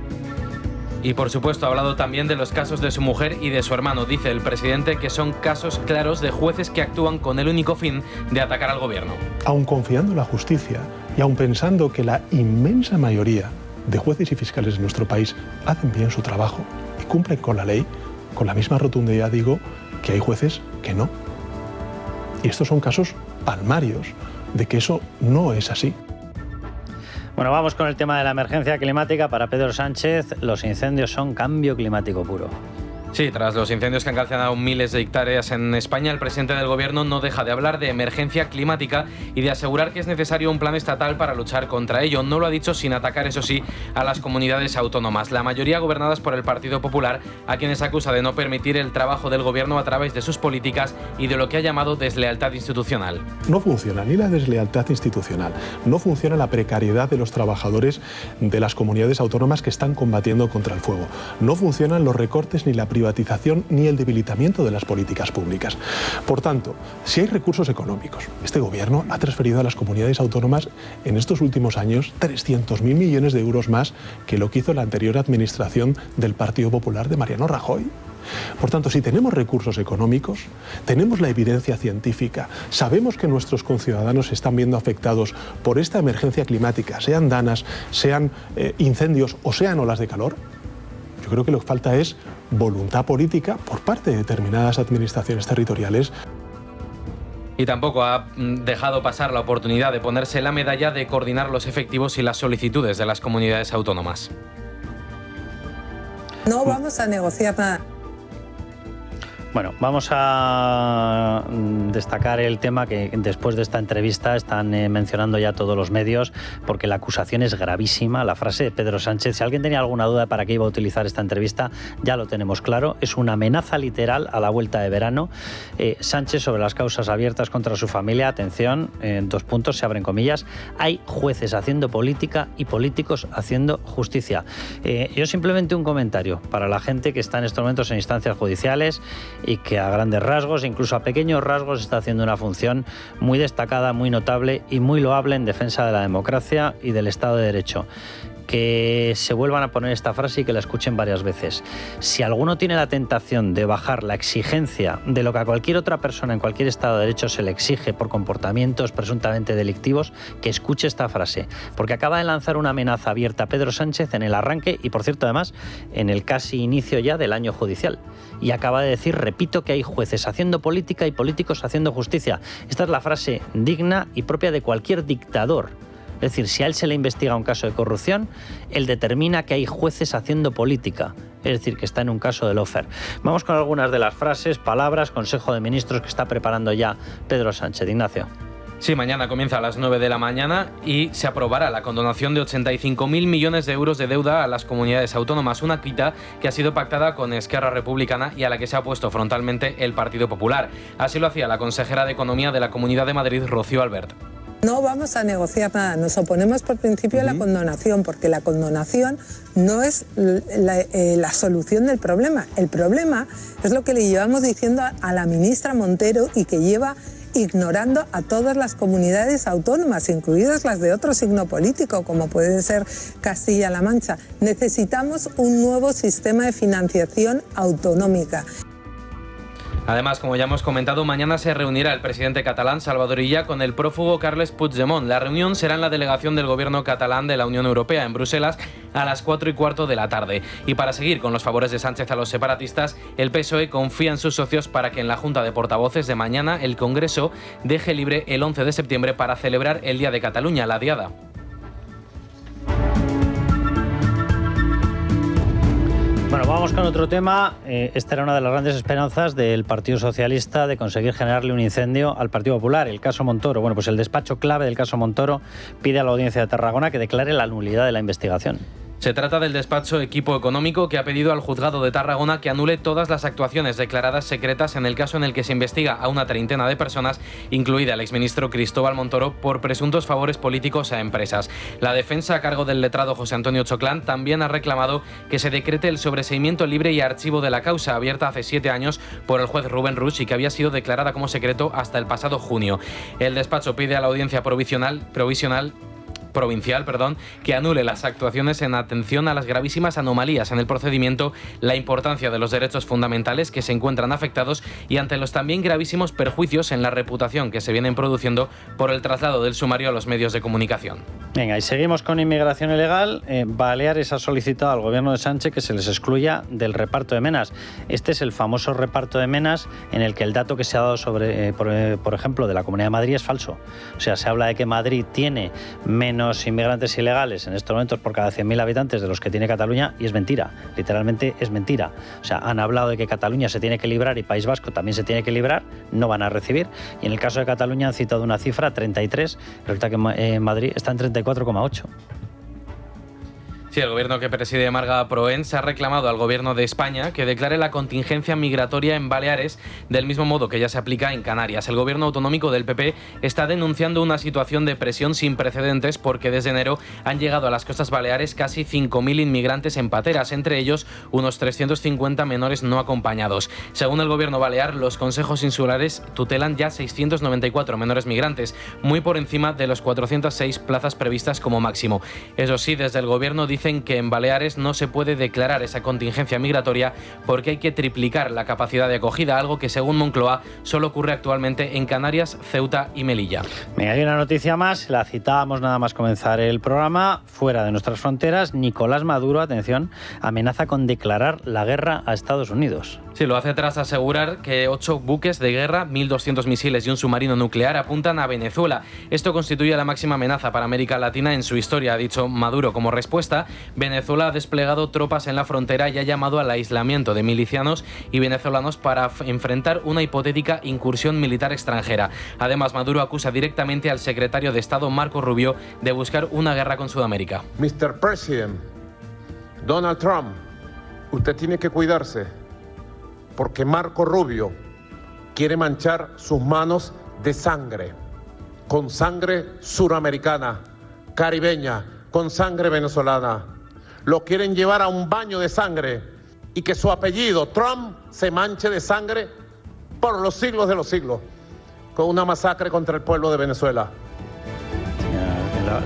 Y por supuesto ha hablado también de los casos de su mujer y de su hermano. Dice el presidente que son casos claros de jueces que actúan con el único fin de atacar al gobierno. Aun confiando en la justicia y aun pensando que la inmensa mayoría de jueces y fiscales de nuestro país hacen bien su trabajo y cumplen con la ley, con la misma rotundidad digo que hay jueces que no. Y estos son casos palmarios de que eso no es así. Bueno, vamos con el tema de la emergencia climática. Para Pedro Sánchez, los incendios son cambio climático puro. Sí, tras los incendios que han calcinado miles de hectáreas en España, el presidente del gobierno no deja de hablar de emergencia climática y de asegurar que es necesario un plan estatal para luchar contra ello. No lo ha dicho sin atacar, eso sí, a las comunidades autónomas, la mayoría gobernadas por el Partido Popular, a quienes acusa de no permitir el trabajo del gobierno a través de sus políticas y de lo que ha llamado deslealtad institucional. No funciona ni la deslealtad institucional, no funciona la precariedad de los trabajadores de las comunidades autónomas que están combatiendo contra el fuego, no funcionan los recortes ni la privatización ni el debilitamiento de las políticas públicas. Por tanto, si hay recursos económicos, este gobierno ha transferido a las comunidades autónomas en estos últimos años 300.000 millones de euros más que lo que hizo la anterior administración del Partido Popular de Mariano Rajoy. Por tanto, si tenemos recursos económicos, tenemos la evidencia científica, sabemos que nuestros conciudadanos se están viendo afectados por esta emergencia climática, sean danas, sean incendios o sean olas de calor, yo creo que lo que falta es voluntad política por parte de determinadas administraciones territoriales. Y tampoco ha dejado pasar la oportunidad de ponerse la medalla de coordinar los efectivos y las solicitudes de las comunidades autónomas. No vamos a negociar nada. Bueno, vamos a destacar el tema que después de esta entrevista están mencionando ya todos los medios, porque la acusación es gravísima. La frase de Pedro Sánchez, si alguien tenía alguna duda de para qué iba a utilizar esta entrevista, ya lo tenemos claro. Es una amenaza literal a la vuelta de verano. Sánchez sobre las causas abiertas contra su familia. Atención, en 2 puntos, se abren comillas. Hay jueces haciendo política y políticos haciendo justicia. Yo simplemente un comentario para la gente que está en estos momentos en instancias judiciales y que a grandes rasgos, incluso a pequeños rasgos, está haciendo una función muy destacada, muy notable y muy loable en defensa de la democracia y del Estado de Derecho. Que se vuelvan a poner esta frase y que la escuchen varias veces. Si alguno tiene la tentación de bajar la exigencia de lo que a cualquier otra persona en cualquier Estado de Derecho se le exige por comportamientos presuntamente delictivos, que escuche esta frase, porque acaba de lanzar una amenaza abierta a Pedro Sánchez en el arranque y, por cierto, además, en el casi inicio ya del año judicial. Y acaba de decir, repito, que hay jueces haciendo política y políticos haciendo justicia. Esta es la frase digna y propia de cualquier dictador. Es decir, si a él se le investiga un caso de corrupción, él determina que hay jueces haciendo política. Es decir, que está en un caso de lawfare. Vamos con algunas de las frases, palabras, Consejo de Ministros que está preparando ya Pedro Sánchez. Ignacio. Sí, mañana comienza a las 9 de la mañana y se aprobará la condonación de 85.000 millones de euros de deuda a las comunidades autónomas, una quita que ha sido pactada con Esquerra Republicana y a la que se ha opuesto frontalmente el Partido Popular. Así lo hacía la consejera de Economía de la Comunidad de Madrid, Rocío Albert. No vamos a negociar nada, nos oponemos por principio a la condonación, porque la condonación no es la solución del problema. El problema es lo que le llevamos diciendo a la ministra Montero y que lleva ignorando a todas las comunidades autónomas, incluidas las de otro signo político, como puede ser Castilla-La Mancha. Necesitamos un nuevo sistema de financiación autonómica. Además, como ya hemos comentado, mañana se reunirá el presidente catalán Salvador Illa con el prófugo Carles Puigdemont. La reunión será en la delegación del gobierno catalán de la Unión Europea en Bruselas a las 4:15 de la tarde. Y para seguir con los favores de Sánchez a los separatistas, el PSOE confía en sus socios para que en la Junta de Portavoces de mañana el Congreso deje libre el 11 de septiembre para celebrar el Día de Cataluña, la Diada. Bueno, vamos con otro tema. Esta era una de las grandes esperanzas del Partido Socialista de conseguir generarle un incendio al Partido Popular, el caso Montoro. Bueno, pues el despacho clave del caso Montoro pide a la Audiencia de Tarragona que declare la nulidad de la investigación. Se trata del despacho Equipo Económico, que ha pedido al juzgado de Tarragona que anule todas las actuaciones declaradas secretas en el caso en el que se investiga a una treintena de personas, incluida el exministro Cristóbal Montoro, por presuntos favores políticos a empresas. La defensa, a cargo del letrado José Antonio Choclán, también ha reclamado que se decrete el sobreseimiento libre y archivo de la causa, abierta hace 7 años por el juez Rubén Ruch y que había sido declarada como secreto hasta el pasado junio. El despacho pide a la Audiencia Provincial, que anule las actuaciones en atención a las gravísimas anomalías en el procedimiento, la importancia de los derechos fundamentales que se encuentran afectados y ante los también gravísimos perjuicios en la reputación que se vienen produciendo por el traslado del sumario a los medios de comunicación. Venga, y seguimos con inmigración ilegal. Baleares ha solicitado al gobierno de Sánchez que se les excluya del reparto de menas. Este es el famoso reparto de menas en el que el dato que se ha dado sobre, por ejemplo, de la Comunidad de Madrid es falso. O sea, se habla de que Madrid tiene menos inmigrantes ilegales en estos momentos por cada 100.000 habitantes de los que tiene Cataluña, y es mentira, literalmente es mentira. O sea, han hablado de que Cataluña se tiene que librar y País Vasco también se tiene que librar, no van a recibir, y en el caso de Cataluña han citado una cifra, 33, resulta que Madrid está en 34,8. Sí, el gobierno que preside Marga Proens ha reclamado al gobierno de España que declare la contingencia migratoria en Baleares del mismo modo que ya se aplica en Canarias. El gobierno autonómico del PP está denunciando una situación de presión sin precedentes porque desde enero han llegado a las costas baleares casi 5.000 inmigrantes en pateras, entre ellos unos 350 menores no acompañados. Según el gobierno balear, los consejos insulares tutelan ya 694 menores migrantes, muy por encima de los 406 plazas previstas como máximo. Eso sí, desde el gobierno dicen que en Baleares no se puede declarar esa contingencia migratoria porque hay que triplicar la capacidad de acogida, algo que según Moncloa solo ocurre actualmente en Canarias, Ceuta y Melilla. Venga, hay una noticia más, la citábamos nada más comenzar el programa. Fuera de nuestras fronteras, Nicolás Maduro, atención, amenaza con declarar la guerra a Estados Unidos. Sí, lo hace tras asegurar que 8 buques de guerra, 1.200 misiles y un submarino nuclear apuntan a Venezuela. Esto constituye la máxima amenaza para América Latina en su historia, ha dicho Maduro. Como respuesta, Venezuela ha desplegado tropas en la frontera y ha llamado al aislamiento de milicianos y venezolanos para enfrentar una hipotética incursión militar extranjera. Además, Maduro acusa directamente al secretario de Estado, Marco Rubio, de buscar una guerra con Sudamérica. Mr. President, Donald Trump, usted tiene que cuidarse, porque Marco Rubio quiere manchar sus manos de sangre, con sangre suramericana, caribeña, con sangre venezolana. Lo quieren llevar a un baño de sangre y que su apellido, Trump, se manche de sangre por los siglos de los siglos, con una masacre contra el pueblo de Venezuela.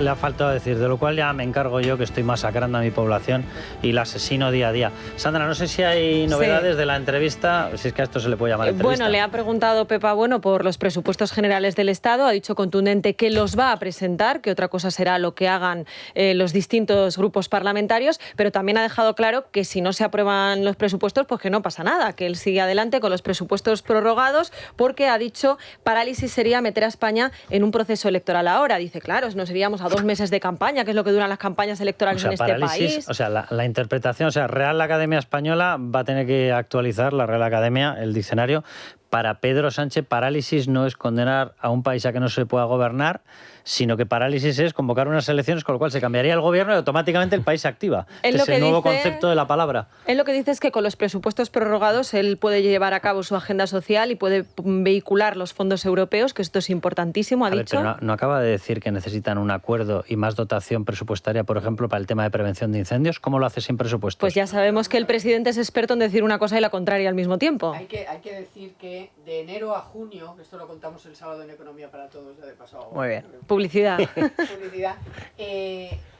Le ha faltado decir, de lo cual ya me encargo yo, que estoy masacrando a mi población y la asesino día a día. Sandra, no sé si hay novedades de la entrevista, si es que a esto se le puede llamar entrevista. Bueno, le ha preguntado Pepa Bueno por los presupuestos generales del Estado, ha dicho contundente que los va a presentar, que otra cosa será lo que hagan los distintos grupos parlamentarios, pero también ha dejado claro que si no se aprueban los presupuestos, pues que no pasa nada, que él sigue adelante con los presupuestos prorrogados, porque ha dicho parálisis sería meter a España en un proceso electoral ahora. Dice, claro, no seríamos a 2 meses de campaña, que es lo que duran las campañas electorales en este país. O sea, la interpretación, o sea, Real Academia Española va a tener que actualizar, la Real Academia, el diccionario. Para Pedro Sánchez, parálisis no es condenar a un país a que no se pueda gobernar, sino que parálisis es convocar unas elecciones, con lo cual se cambiaría el gobierno y automáticamente el país se activa. Es el nuevo concepto de la palabra. Él lo que dice es que con los presupuestos prorrogados él puede llevar a cabo su agenda social y puede vehicular los fondos europeos, que esto es importantísimo, ha dicho. Pero no acaba de decir que necesitan un acuerdo y más dotación presupuestaria, por ejemplo, para el tema de prevención de incendios. ¿Cómo lo hace sin presupuestos? Pues ya sabemos que el presidente es experto en decir una cosa y la contraria al mismo tiempo. Hay que decir que de enero a junio, que esto lo contamos el sábado en Economía para Todos, ya de pasado. Muy bien. Publicidad.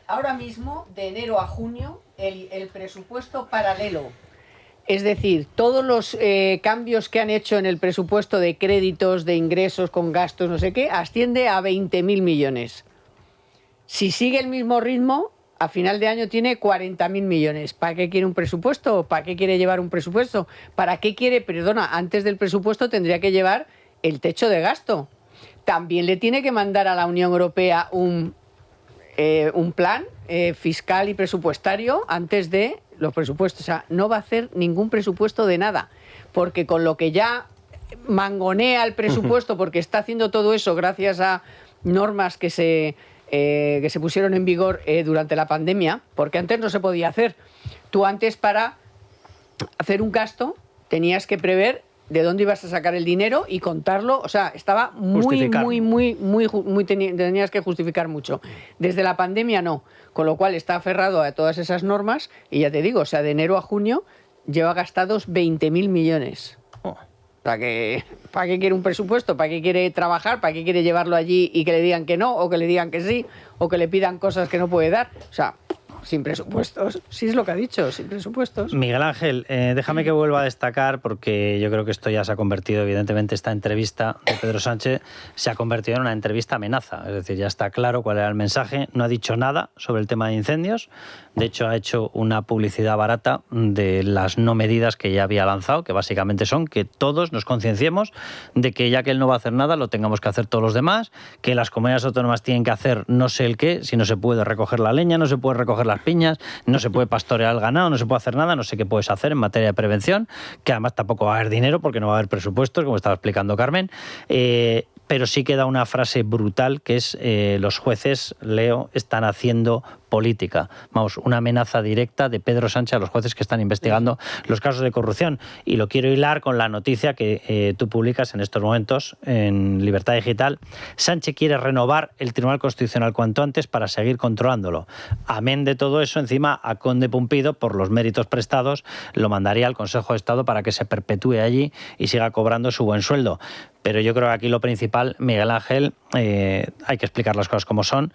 Ahora mismo, de enero a junio, el presupuesto paralelo, es decir, todos los cambios que han hecho en el presupuesto de créditos, de ingresos, con gastos, no sé qué, asciende a 20.000 millones. Si sigue el mismo ritmo, a final de año tiene 40.000 millones. ¿Para qué quiere un presupuesto? ¿Para qué quiere llevar un presupuesto? ¿Para qué quiere, antes del presupuesto tendría que llevar el techo de gasto? También le tiene que mandar a la Unión Europea un plan fiscal y presupuestario antes de los presupuestos. O sea, no va a hacer ningún presupuesto de nada, porque con lo que ya mangonea el presupuesto, porque está haciendo todo eso gracias a normas que se pusieron en vigor durante la pandemia, porque antes no se podía hacer. Tú antes, para hacer un gasto, tenías que prever de dónde ibas a sacar el dinero y contarlo. O sea, estaba tenías que justificar mucho. Desde la pandemia no, con lo cual está aferrado a todas esas normas y ya te digo, o sea, de enero a junio lleva gastados 20.000 millones. ¿Para qué quiere un presupuesto? ¿Para qué quiere trabajar? ¿Para qué quiere llevarlo allí y que le digan que no? ¿O que le digan que sí? ¿O que le pidan cosas que no puede dar? O sea, sin presupuestos. Sí, es lo que ha dicho, sin presupuestos. Miguel Ángel, déjame que vuelva a destacar, porque yo creo que esto ya se ha convertido, evidentemente, esta entrevista de Pedro Sánchez se ha convertido en una entrevista amenaza. Es decir, ya está claro cuál era el mensaje. No ha dicho nada sobre el tema de incendios. De hecho, ha hecho una publicidad barata de las no medidas que ya había lanzado, que básicamente son que todos nos concienciemos de que ya que él no va a hacer nada, lo tengamos que hacer todos los demás, que las comunidades autónomas tienen que hacer no sé el qué, si no se puede recoger la leña, no se puede recoger las piñas, no se puede pastorear el ganado, no se puede hacer nada, no sé qué puedes hacer en materia de prevención, que además tampoco va a haber dinero porque no va a haber presupuestos, como estaba explicando Carmen. Pero sí queda una frase brutal que es los jueces, Leo, están haciendo política. Vamos, una amenaza directa de Pedro Sánchez a los jueces que están investigando los casos de corrupción. Y lo quiero hilar con la noticia que tú publicas en estos momentos en Libertad Digital. Sánchez quiere renovar el Tribunal Constitucional cuanto antes para seguir controlándolo. Amén de todo eso, encima a Conde Pumpido, por los méritos prestados, lo mandaría al Consejo de Estado para que se perpetúe allí y siga cobrando su buen sueldo. Pero yo creo que aquí lo principal, Miguel Ángel, hay que explicar las cosas como son.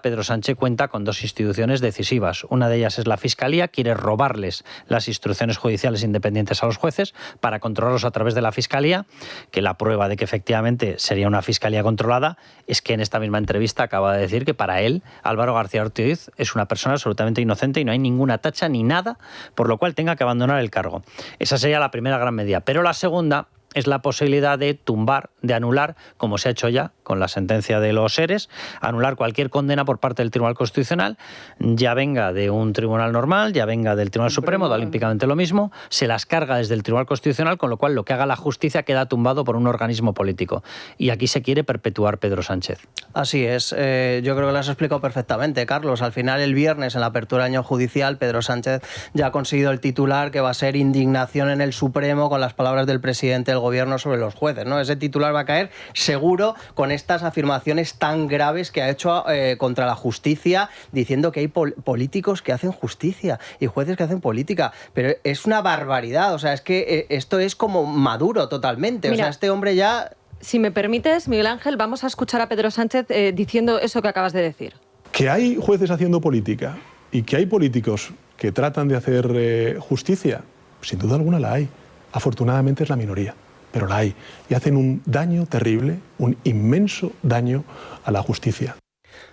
Pedro Sánchez cuenta con dos instituciones decisivas. Una de ellas es la Fiscalía, quiere robarles las instrucciones judiciales independientes a los jueces para controlarlos a través de la Fiscalía, que la prueba de que efectivamente sería una Fiscalía controlada es que en esta misma entrevista acaba de decir que para él Álvaro García Ortiz es una persona absolutamente inocente y no hay ninguna tacha ni nada por lo cual tenga que abandonar el cargo. Esa sería la primera gran medida. Pero la segunda es la posibilidad de tumbar, de anular, como se ha hecho ya con la sentencia de los ERES, anular cualquier condena por parte del Tribunal Constitucional, ya venga de un tribunal normal, ya venga del Tribunal Supremo, da olímpicamente lo mismo, se las carga desde el Tribunal Constitucional, con lo cual lo que haga la justicia queda tumbado por un organismo político. Y aquí se quiere perpetuar Pedro Sánchez. Así es. Yo creo que lo has explicado perfectamente, Carlos. Al final, el viernes, en la apertura del año judicial, Pedro Sánchez ya ha conseguido el titular que va a ser indignación en el Supremo con las palabras del presidente del Gobierno sobre los jueces, ¿no? Ese titular va a caer seguro con estas afirmaciones tan graves que ha hecho contra la justicia, diciendo que hay políticos que hacen justicia y jueces que hacen política. Pero es una barbaridad. O sea, es que esto es como Maduro totalmente. Mira, o sea, este hombre ya... Si me permites, Miguel Ángel, vamos a escuchar a Pedro Sánchez diciendo eso que acabas de decir. Que hay jueces haciendo política y que hay políticos que tratan de hacer justicia, sin duda alguna la hay. Afortunadamente es la minoría, pero la hay. Y hacen un daño terrible, un inmenso daño a la justicia.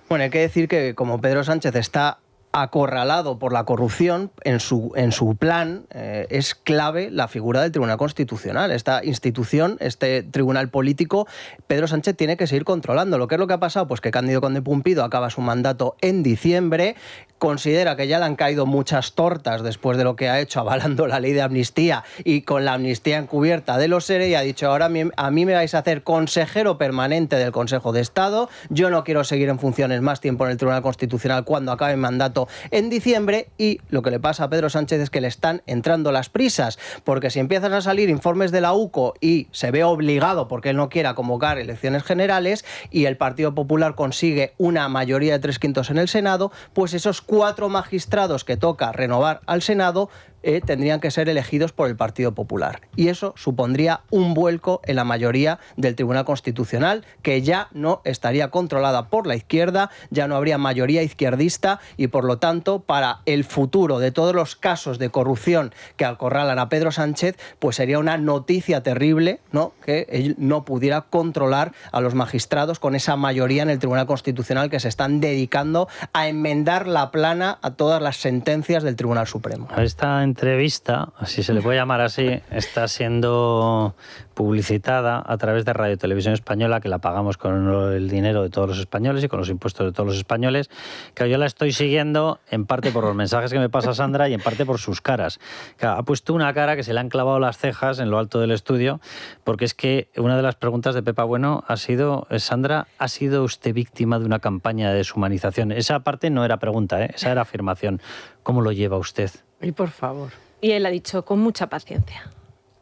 Bueno, hay que decir que como Pedro Sánchez está acorralado por la corrupción, en su plan es clave la figura del Tribunal Constitucional. Esta institución, este tribunal político, Pedro Sánchez tiene que seguir controlando. ¿Qué es lo que ha pasado? Pues que Cándido Conde Pumpido acaba su mandato en diciembre, considera que ya le han caído muchas tortas después de lo que ha hecho avalando la ley de amnistía y con la amnistía encubierta de los ERE, y ha dicho: ahora a mí me vais a hacer consejero permanente del Consejo de Estado, yo no quiero seguir en funciones más tiempo en el Tribunal Constitucional cuando acabe mi mandato en diciembre. Y lo que le pasa a Pedro Sánchez es que le están entrando las prisas, porque si empiezan a salir informes de la UCO y se ve obligado, porque él no quiera convocar elecciones generales, y el Partido Popular consigue una mayoría de 3/5 en el Senado, pues esos 4 magistrados que toca renovar al Senado tendrían que ser elegidos por el Partido Popular. Y eso supondría un vuelco en la mayoría del Tribunal Constitucional, que ya no estaría controlada por la izquierda, ya no habría mayoría izquierdista, y por lo tanto, para el futuro de todos los casos de corrupción que acorralan a Pedro Sánchez, pues sería una noticia terrible, ¿no?, que él no pudiera controlar a los magistrados con esa mayoría en el Tribunal Constitucional que se están dedicando a enmendar la plana a todas las sentencias del Tribunal Supremo. Esta entrevista, si se le puede llamar así, está siendo publicitada a través de Radio Televisión Española, que la pagamos con el dinero de todos los españoles y con los impuestos de todos los españoles, que yo la estoy siguiendo en parte por los mensajes que me pasa Sandra y en parte por sus caras. Ha puesto una cara que se le han clavado las cejas en lo alto del estudio, porque es que una de las preguntas de Pepa Bueno ha sido: Sandra, ¿ha sido usted víctima de una campaña de deshumanización? Esa parte no era pregunta, esa era afirmación. ¿Cómo lo lleva usted? Y por favor. Y él ha dicho, con mucha paciencia.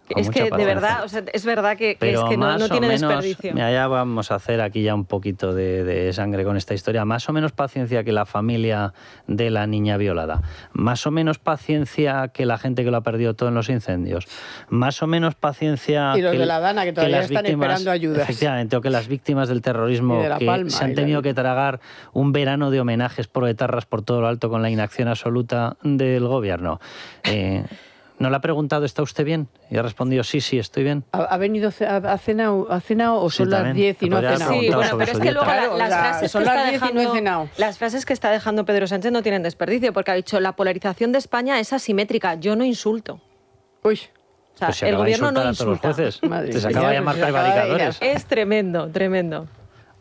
Es que de verdad, o sea, es verdad que no tiene desperdicio. Ya vamos a hacer aquí ya un poquito de sangre con esta historia. Más o menos paciencia que la familia de la niña violada. Más o menos paciencia que la gente que lo ha perdido todo en los incendios. Más o menos paciencia y los de la Dana, que todavía están esperando ayuda. Efectivamente, o que las víctimas del terrorismo que Palma, se han tenido que tragar un verano de homenajes proetarras por todo lo alto con la inacción absoluta del gobierno. ¿No le ha preguntado, ¿está usted bien? Y ha respondido, sí, estoy bien. ¿Ha venido a cenado o son las 10 y no ha cenado? Sí, bueno, pero es que luego las frases que está dejando Pedro Sánchez no tienen desperdicio, porque ha dicho, la polarización de España es asimétrica, yo no insulto. Uy. O sea, pues el gobierno no insulta. A todos los jueces. Se acaba de llamar prevaricadores. Es tremendo, tremendo.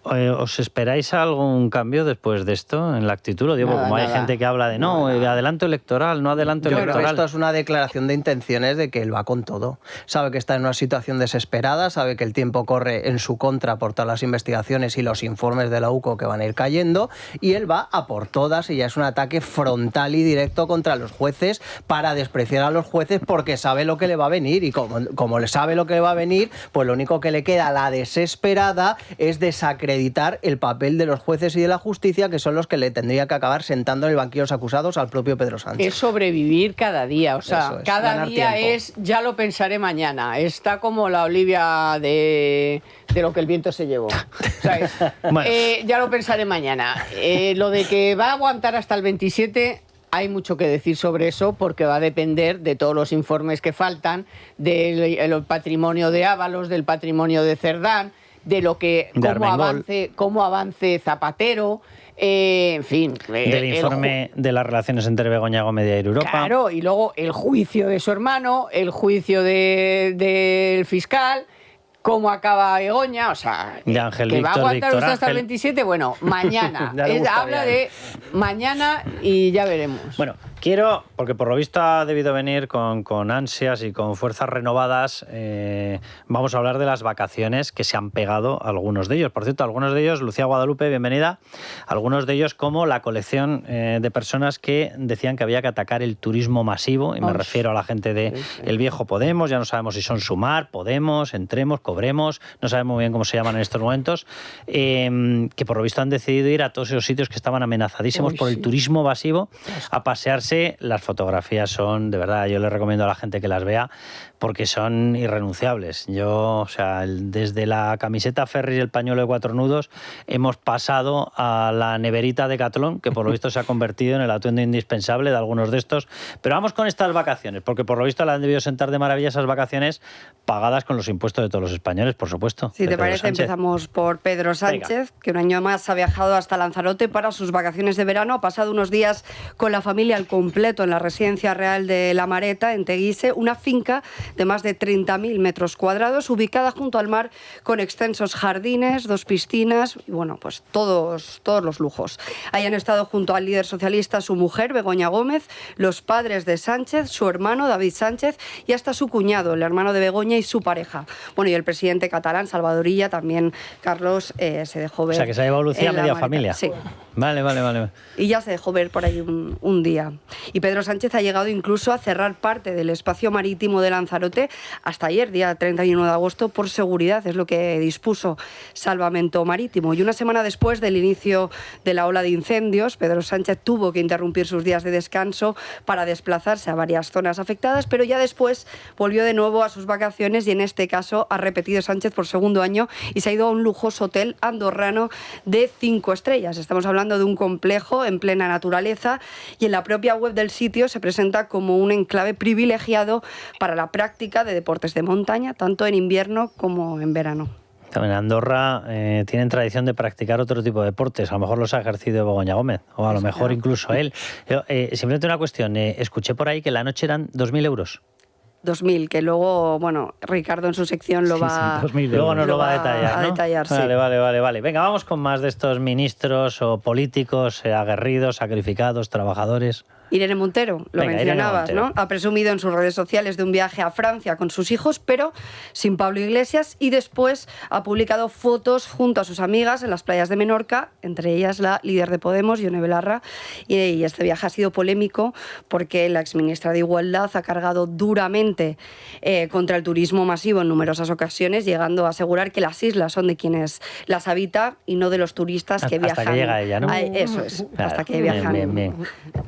¿Os esperáis algún cambio después de esto en la actitud? Lo digo, como hay gente que habla de adelanto electoral, no adelanto electoral. Yo creo que esto es una declaración de intenciones de que él va con todo. Sabe que está en una situación desesperada, sabe que el tiempo corre en su contra por todas las investigaciones y los informes de la UCO que van a ir cayendo, y él va a por todas, y ya es un ataque frontal y directo contra los jueces para despreciar a los jueces, porque sabe lo que le va a venir, y como le sabe lo que le va a venir, pues lo único que le queda a la desesperada es desacreditar el papel de los jueces y de la justicia, que son los que le tendría que acabar sentando en el banquillo de los acusados al propio Pedro Sánchez. Es sobrevivir cada día, o sea, cada día tiempo. Es ya lo pensaré mañana. Está como la Olivia de lo que el viento se llevó. ¿Sabes? Bueno. Ya lo pensaré mañana. Lo de que va a aguantar hasta el 27... Hay mucho que decir sobre eso, porque va a depender de todos los informes que faltan, del patrimonio de Ábalos, del patrimonio de Cerdán, de lo que cómo avance Zapatero, en fin. Del informe de las relaciones entre Begoña Gómez y Air Europa. Claro, y luego el juicio de su hermano, el juicio del fiscal, cómo acaba Begoña, o sea, de Ángel que Víctor, va a aguantar Víctor hasta el 27, bueno, mañana. Habla de mañana y ya veremos. Bueno, quiero, porque por lo visto ha debido venir con ansias y con fuerzas renovadas, vamos a hablar de las vacaciones que se han pegado algunos de ellos. Por cierto, algunos de ellos, Lucía Guadalupe, bienvenida, algunos de ellos como la colección de personas que decían que había que atacar el turismo masivo, y me refiero a la gente de El Viejo Podemos, ya no sabemos si son Sumar, Podemos, Entremos, Cobremos, no sabemos muy bien cómo se llaman en estos momentos, que por lo visto han decidido ir a todos esos sitios que estaban amenazadísimos por el turismo masivo a pasearse. Las fotografías son, de verdad, yo les recomiendo a la gente que las vea, porque son irrenunciables. Yo, o sea, desde la camiseta Ferris y el pañuelo de 4 nudos, hemos pasado a la neverita Decathlon, que por lo visto se ha convertido en el atuendo indispensable de algunos de estos. Pero vamos con estas vacaciones, porque por lo visto le han debido sentar de maravilla esas vacaciones pagadas con los impuestos de todos los españoles, por supuesto. Si te parece, empezamos por Pedro Sánchez, que un año más ha viajado hasta Lanzarote para sus vacaciones de verano. Ha pasado unos días con la familia al completo en la Residencia Real de La Mareta, en Teguise, una finca de más de 30.000 metros cuadrados, ubicada junto al mar, con extensos jardines, 2 piscinas y, bueno, pues todos los lujos. Ahí han estado junto al líder socialista su mujer, Begoña Gómez, los padres de Sánchez, su hermano, David Sánchez, y hasta su cuñado, el hermano de Begoña, y su pareja. Bueno, y el presidente catalán, Salvador Illa, también, Carlos, se dejó ver. O sea, que se ha llevado Lucía a media familia. Sí. Vale. Y ya se dejó ver por ahí un día. Y Pedro Sánchez ha llegado incluso a cerrar parte del espacio marítimo de Lanzarote hasta ayer, día 31 de agosto, por seguridad, es lo que dispuso Salvamento Marítimo. Y una semana después del inicio de la ola de incendios, Pedro Sánchez tuvo que interrumpir sus días de descanso para desplazarse a varias zonas afectadas, pero ya después volvió de nuevo a sus vacaciones, y en este caso ha repetido Sánchez por segundo año y se ha ido a un lujoso hotel andorrano de 5 estrellas. Estamos hablando de un complejo en plena naturaleza, y en la propia web del sitio se presenta como un enclave privilegiado para la práctica de deportes de montaña, tanto en invierno como en verano. En Andorra tienen tradición de practicar otro tipo de deportes. A lo mejor los ha ejercido Begoña Gómez, o a lo mejor incluso él. Simplemente una cuestión. Escuché por ahí que la noche eran 2.000 euros. 2.000, que luego, bueno, Ricardo en su sección lo va, 2000, luego nos lo va a detallar, ¿no? detallar, sí. Vale. Venga, vamos con más de estos ministros o políticos aguerridos, sacrificados, trabajadores. Irene Montero, lo mencionabas, ¿no? Ha presumido en sus redes sociales de un viaje a Francia con sus hijos, pero sin Pablo Iglesias, y después ha publicado fotos junto a sus amigas en las playas de Menorca, entre ellas la líder de Podemos, Ione Belarra, y este viaje ha sido polémico porque la exministra de Igualdad ha cargado duramente contra el turismo masivo en numerosas ocasiones, llegando a asegurar que las islas son de quienes las habita y no de los turistas que viajan. Hasta que llega ella, ¿no? Eso es, claro, hasta que viajan bien.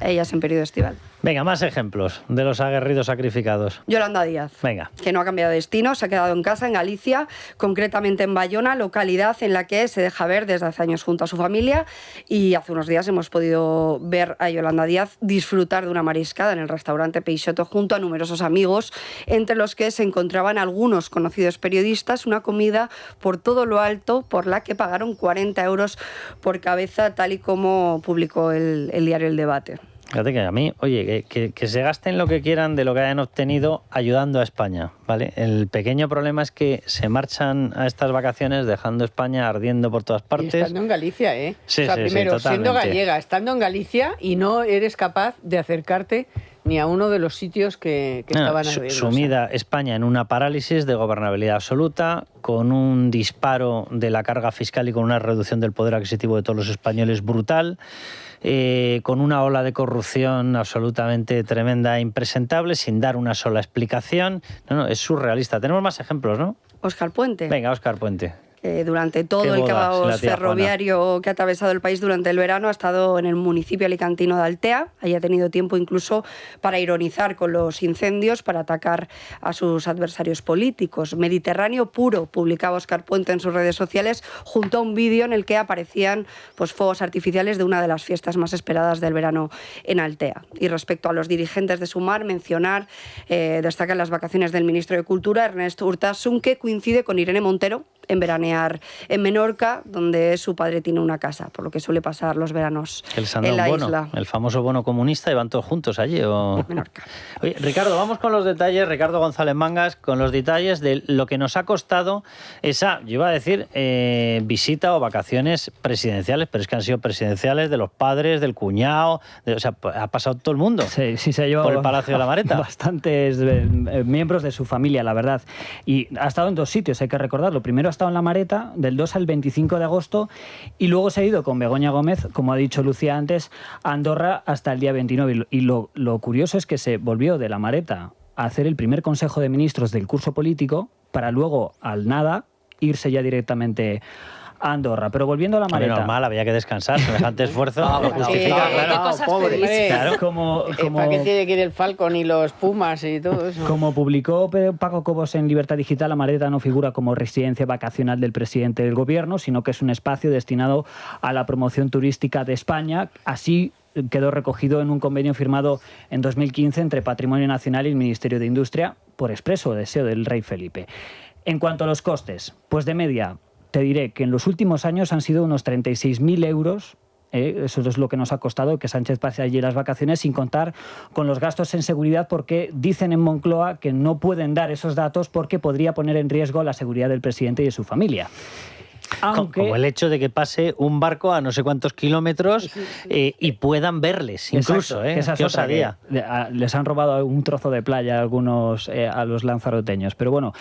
ellas en periodo estival. Venga, más ejemplos de los aguerridos sacrificados. Yolanda Díaz, venga, que no ha cambiado de destino, se ha quedado en casa, en Galicia, concretamente en Bayona, localidad en la que se deja ver desde hace años junto a su familia, y hace unos días hemos podido ver a Yolanda Díaz disfrutar de una mariscada en el restaurante Peixoto junto a numerosos amigos, entre los que se encontraban algunos conocidos periodistas, una comida por todo lo alto por la que pagaron 40 euros por cabeza, tal y como publicó el diario El Debate. Fíjate que a mí, oye, que se gasten lo que quieran de lo que hayan obtenido ayudando a España, ¿vale? El pequeño problema es que se marchan a estas vacaciones dejando España ardiendo por todas partes. Y estando en Galicia, ¿eh? Sí, o sea, primero, siendo gallega, estando en Galicia y no eres capaz de acercarte ni a uno de los sitios que estaban ardiendo. Sumida España en una parálisis de gobernabilidad absoluta, con un disparo de la carga fiscal y con una reducción del poder adquisitivo de todos los españoles brutal, con una ola de corrupción absolutamente tremenda e impresentable, sin dar una sola explicación. No, es surrealista. Tenemos más ejemplos, ¿no? Óscar Puente. Venga, Óscar Puente. Durante todo el caos ferroviario que ha atravesado el país durante el verano ha estado en el municipio alicantino de Altea. Ahí ha tenido tiempo incluso para ironizar con los incendios, para atacar a sus adversarios políticos. Mediterráneo puro, publicaba Óscar Puente en sus redes sociales, junto a un vídeo en el que aparecían fuegos artificiales de una de las fiestas más esperadas del verano en Altea. Y respecto a los dirigentes de Sumar, destacan las vacaciones del ministro de Cultura, Ernest Urtasun, que coincide con Irene Montero en veranear en Menorca, donde su padre tiene una casa, por lo que suele pasar los veranos en la isla. El famoso bono comunista, ¿y van todos juntos allí? Menorca. Oye, Ricardo, vamos con los detalles, Ricardo González Mangas, con los detalles de lo que nos ha costado esa, yo iba a decir, visita o vacaciones presidenciales, pero es que han sido presidenciales de los padres, del cuñado, o sea, ha pasado todo el mundo sí, se ha llevado por el Palacio de la Mareta. Bastantes miembros de su familia, la verdad. Y ha estado en dos sitios, hay que recordarlo. Primero ha estado en la Mareta del 2 al 25 de agosto y luego se ha ido con Begoña Gómez, como ha dicho Lucía antes, a Andorra hasta el día 29. Y lo curioso es que se volvió de la Mareta a hacer el primer Consejo de Ministros del curso político para luego, al nada, irse ya directamente a Andorra. Pero volviendo a la Mareta... normal, había que descansar, semejante esfuerzo lo justifica, claro. ¿Para qué tiene que ir el Falcon y los Pumas y todo eso? Como publicó Paco Cobos en Libertad Digital, la Mareta no figura como residencia vacacional del presidente del gobierno, sino que es un espacio destinado a la promoción turística de España. Así quedó recogido en un convenio firmado en 2015 entre Patrimonio Nacional y el Ministerio de Industria por expreso deseo del rey Felipe. En cuanto a los costes, pues de media te diré que en los últimos años han sido unos 36.000 euros. Eso es lo que nos ha costado que Sánchez pase allí las vacaciones, sin contar con los gastos en seguridad, porque dicen en Moncloa que no pueden dar esos datos porque podría poner en riesgo la seguridad del presidente y de su familia. Como el hecho de que pase un barco a no sé cuántos kilómetros y puedan verles, incluso. Esa es otra, que les han robado un trozo de playa algunos a los lanzaroteños. Pero bueno,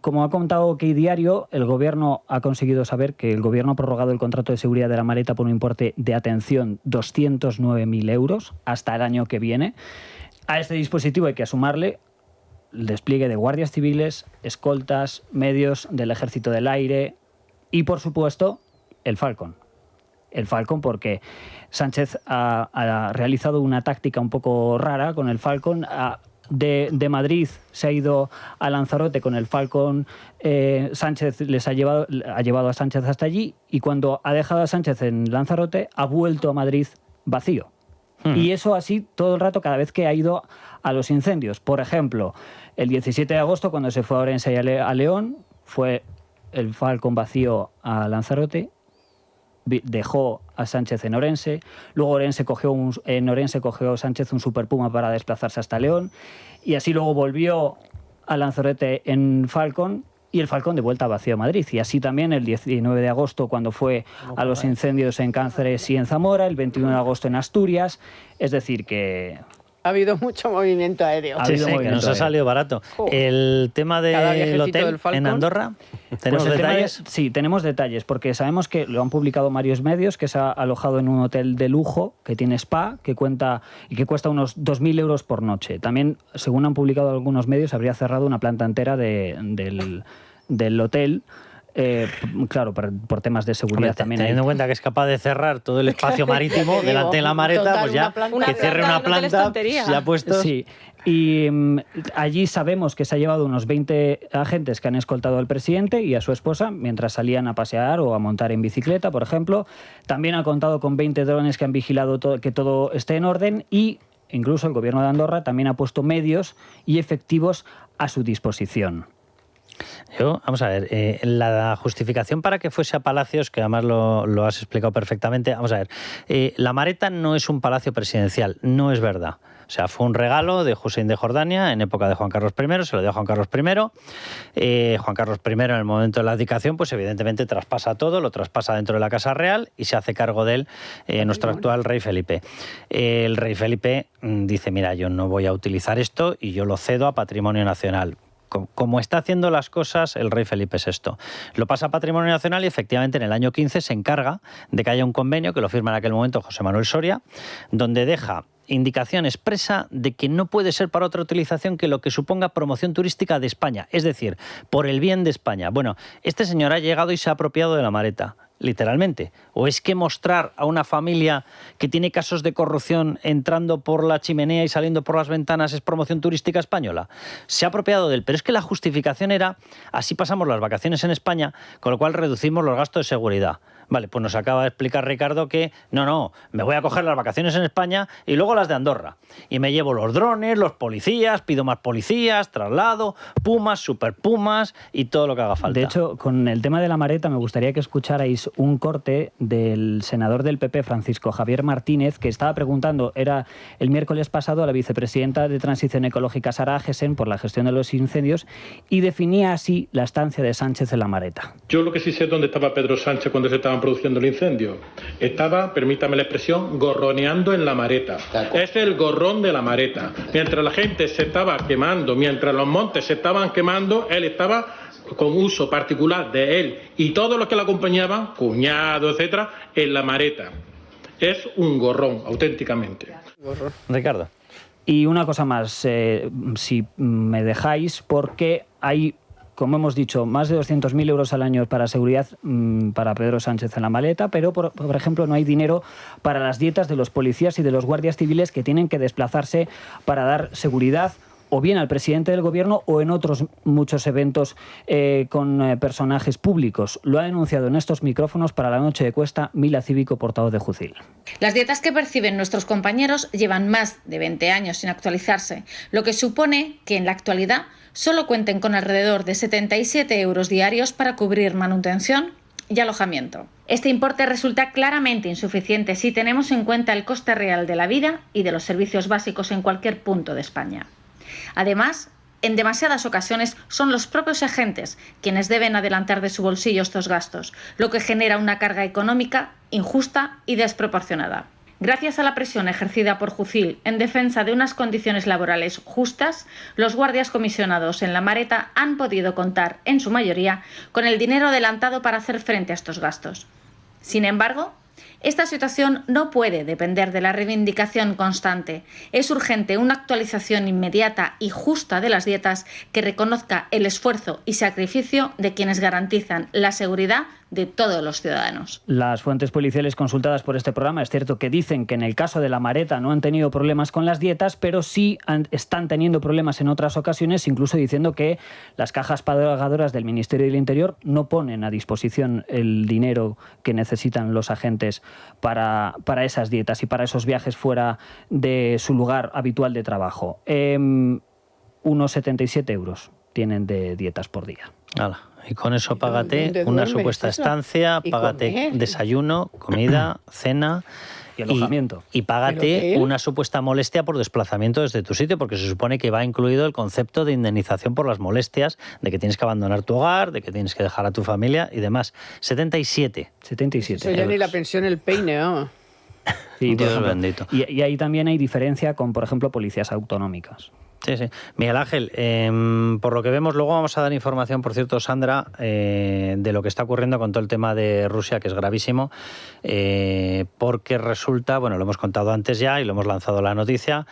como ha contado OK Diario, el gobierno ha conseguido saber que el gobierno ha prorrogado el contrato de seguridad de la Mareta por un importe de, atención, 209.000 euros hasta el año que viene. A este dispositivo hay que sumarle el despliegue de guardias civiles, escoltas, medios del Ejército del Aire y, por supuesto, el Falcon. El Falcon porque Sánchez ha realizado una táctica un poco rara con el Falcon. De Madrid se ha ido a Lanzarote con el Falcon. Sánchez ha llevado a Sánchez hasta allí, y cuando ha dejado a Sánchez en Lanzarote ha vuelto a Madrid vacío. Y eso así todo el rato, cada vez que ha ido a los incendios. Por ejemplo, el 17 de agosto, cuando se fue a Orense y a León, fue el Falcon vacío a Lanzarote, dejó a Sánchez en Orense, luego en Orense cogió Sánchez un Super Puma para desplazarse hasta León, y así luego volvió a Lanzarote en Falcon, y el Falcon de vuelta vacío a Madrid. Y así también el 19 de agosto, cuando fue a los incendios en Cáceres y en Zamora, el 21 de agosto en Asturias. Es decir, que... Ha habido mucho movimiento aéreo. Sí, que nos ha salido barato. El tema del hotel en Andorra, ¿tenemos detalles? Sí, tenemos detalles, porque sabemos que lo han publicado varios medios, que se ha alojado en un hotel de lujo, que tiene spa, que cuesta unos 2.000 euros por noche. También, según han publicado algunos medios, habría cerrado una planta entera del hotel. Claro, por temas de seguridad. También teniendo en cuenta que es capaz de cerrar todo el espacio marítimo delante de la Mareta, pues ya que cierre una planta se ha puesto... Sí, y allí sabemos que se ha llevado unos 20 agentes que han escoltado al presidente y a su esposa mientras salían a pasear o a montar en bicicleta, por ejemplo. También ha contado con 20 drones que han vigilado que todo esté en orden, y incluso el gobierno de Andorra también ha puesto medios y efectivos a su disposición. Vamos a ver, la justificación para que fuese a Palacios, que además lo has explicado perfectamente, vamos a ver, la Mareta no es un palacio presidencial, no es verdad. O sea, fue un regalo de Hussein de Jordania en época de Juan Carlos I, se lo dio a Juan Carlos I. Juan Carlos I, en el momento de la abdicación, pues evidentemente traspasa todo, lo traspasa dentro de la Casa Real y se hace cargo de él nuestro actual rey Felipe. El rey Felipe dice, mira, yo no voy a utilizar esto y yo lo cedo a Patrimonio Nacional. Como está haciendo las cosas el rey Felipe VI. Lo pasa a Patrimonio Nacional y efectivamente en el año 15 se encarga de que haya un convenio, que lo firma en aquel momento José Manuel Soria, donde deja indicación expresa de que no puede ser para otra utilización que lo que suponga promoción turística de España, es decir, por el bien de España. Bueno, este señor ha llegado y se ha apropiado de la Mareta, literalmente. ¿O es que mostrar a una familia que tiene casos de corrupción entrando por la chimenea y saliendo por las ventanas es promoción turística española? Se ha apropiado de él, pero es que la justificación era, así pasamos las vacaciones en España, con lo cual reducimos los gastos de seguridad. Vale, pues nos acaba de explicar Ricardo que no, me voy a coger las vacaciones en España y luego las de Andorra. Y me llevo los drones, los policías, pido más policías, traslado, pumas, super pumas y todo lo que haga falta. De hecho, con el tema de la Mareta me gustaría que escucharais un corte del senador del PP, Francisco Javier Martínez, que estaba preguntando, era el miércoles pasado, a la vicepresidenta de Transición Ecológica, Sara Agesen, por la gestión de los incendios, y definía así la estancia de Sánchez en la Mareta. Yo lo que sí sé es dónde estaba Pedro Sánchez cuando se estaban produciendo el incendio. Estaba, permítame la expresión, gorroneando en la Mareta. Es el gorrón de la Mareta. Mientras la gente se estaba quemando, mientras los montes se estaban quemando, él estaba con uso particular de él y todos los que lo acompañaban, cuñados, etcétera, en la Mareta. Es un gorrón, auténticamente. Ricardo. Y una cosa más, si me dejáis, porque hay, como hemos dicho, más de 200.000 euros al año para seguridad para Pedro Sánchez en la maleta, pero, por ejemplo, no hay dinero para las dietas de los policías y de los guardias civiles que tienen que desplazarse para dar seguridad o bien al presidente del gobierno o en otros muchos eventos con personajes públicos. Lo ha denunciado en estos micrófonos para La Noche de Cuesta Mila Cívico, portavoz de Jucil. Las dietas que perciben nuestros compañeros llevan más de 20 años sin actualizarse, lo que supone que en la actualidad solo cuenten con alrededor de 77 euros diarios para cubrir manutención y alojamiento. Este importe resulta claramente insuficiente si tenemos en cuenta el coste real de la vida y de los servicios básicos en cualquier punto de España. Además, en demasiadas ocasiones son los propios agentes quienes deben adelantar de su bolsillo estos gastos, lo que genera una carga económica injusta y desproporcionada. Gracias a la presión ejercida por Jucil en defensa de unas condiciones laborales justas, los guardias comisionados en la Mareta han podido contar, en su mayoría, con el dinero adelantado para hacer frente a estos gastos. Sin embargo, esta situación no puede depender de la reivindicación constante. Es urgente una actualización inmediata y justa de las dietas que reconozca el esfuerzo y sacrificio de quienes garantizan la seguridad de todos los ciudadanos. Las fuentes policiales consultadas por este programa es cierto que dicen que en el caso de la Mareta no han tenido problemas con las dietas, pero sí están teniendo problemas en otras ocasiones, incluso diciendo que las cajas pagadoras del Ministerio del Interior no ponen a disposición el dinero que necesitan los agentes para esas dietas y para esos viajes fuera de su lugar habitual de trabajo. Unos 77 euros tienen de dietas por día. Y con eso págate una supuesta estancia, págate desayuno, comida, cena... Y alojamiento. Y págate una supuesta molestia por desplazamiento desde tu sitio, porque se supone que va incluido el concepto de indemnización por las molestias, de que tienes que abandonar tu hogar, de que tienes que dejar a tu familia y demás. 77. Eso ya ni la pensión, el peine, ¿no? Sí, Dios bendito. Y ahí también hay diferencia con, por ejemplo, policías autonómicas. Sí, sí. Miguel Ángel, por lo que vemos, luego vamos a dar información, por cierto, Sandra, de lo que está ocurriendo con todo el tema de Rusia, que es gravísimo, porque resulta, bueno, lo hemos contado antes ya y lo hemos lanzado la noticia,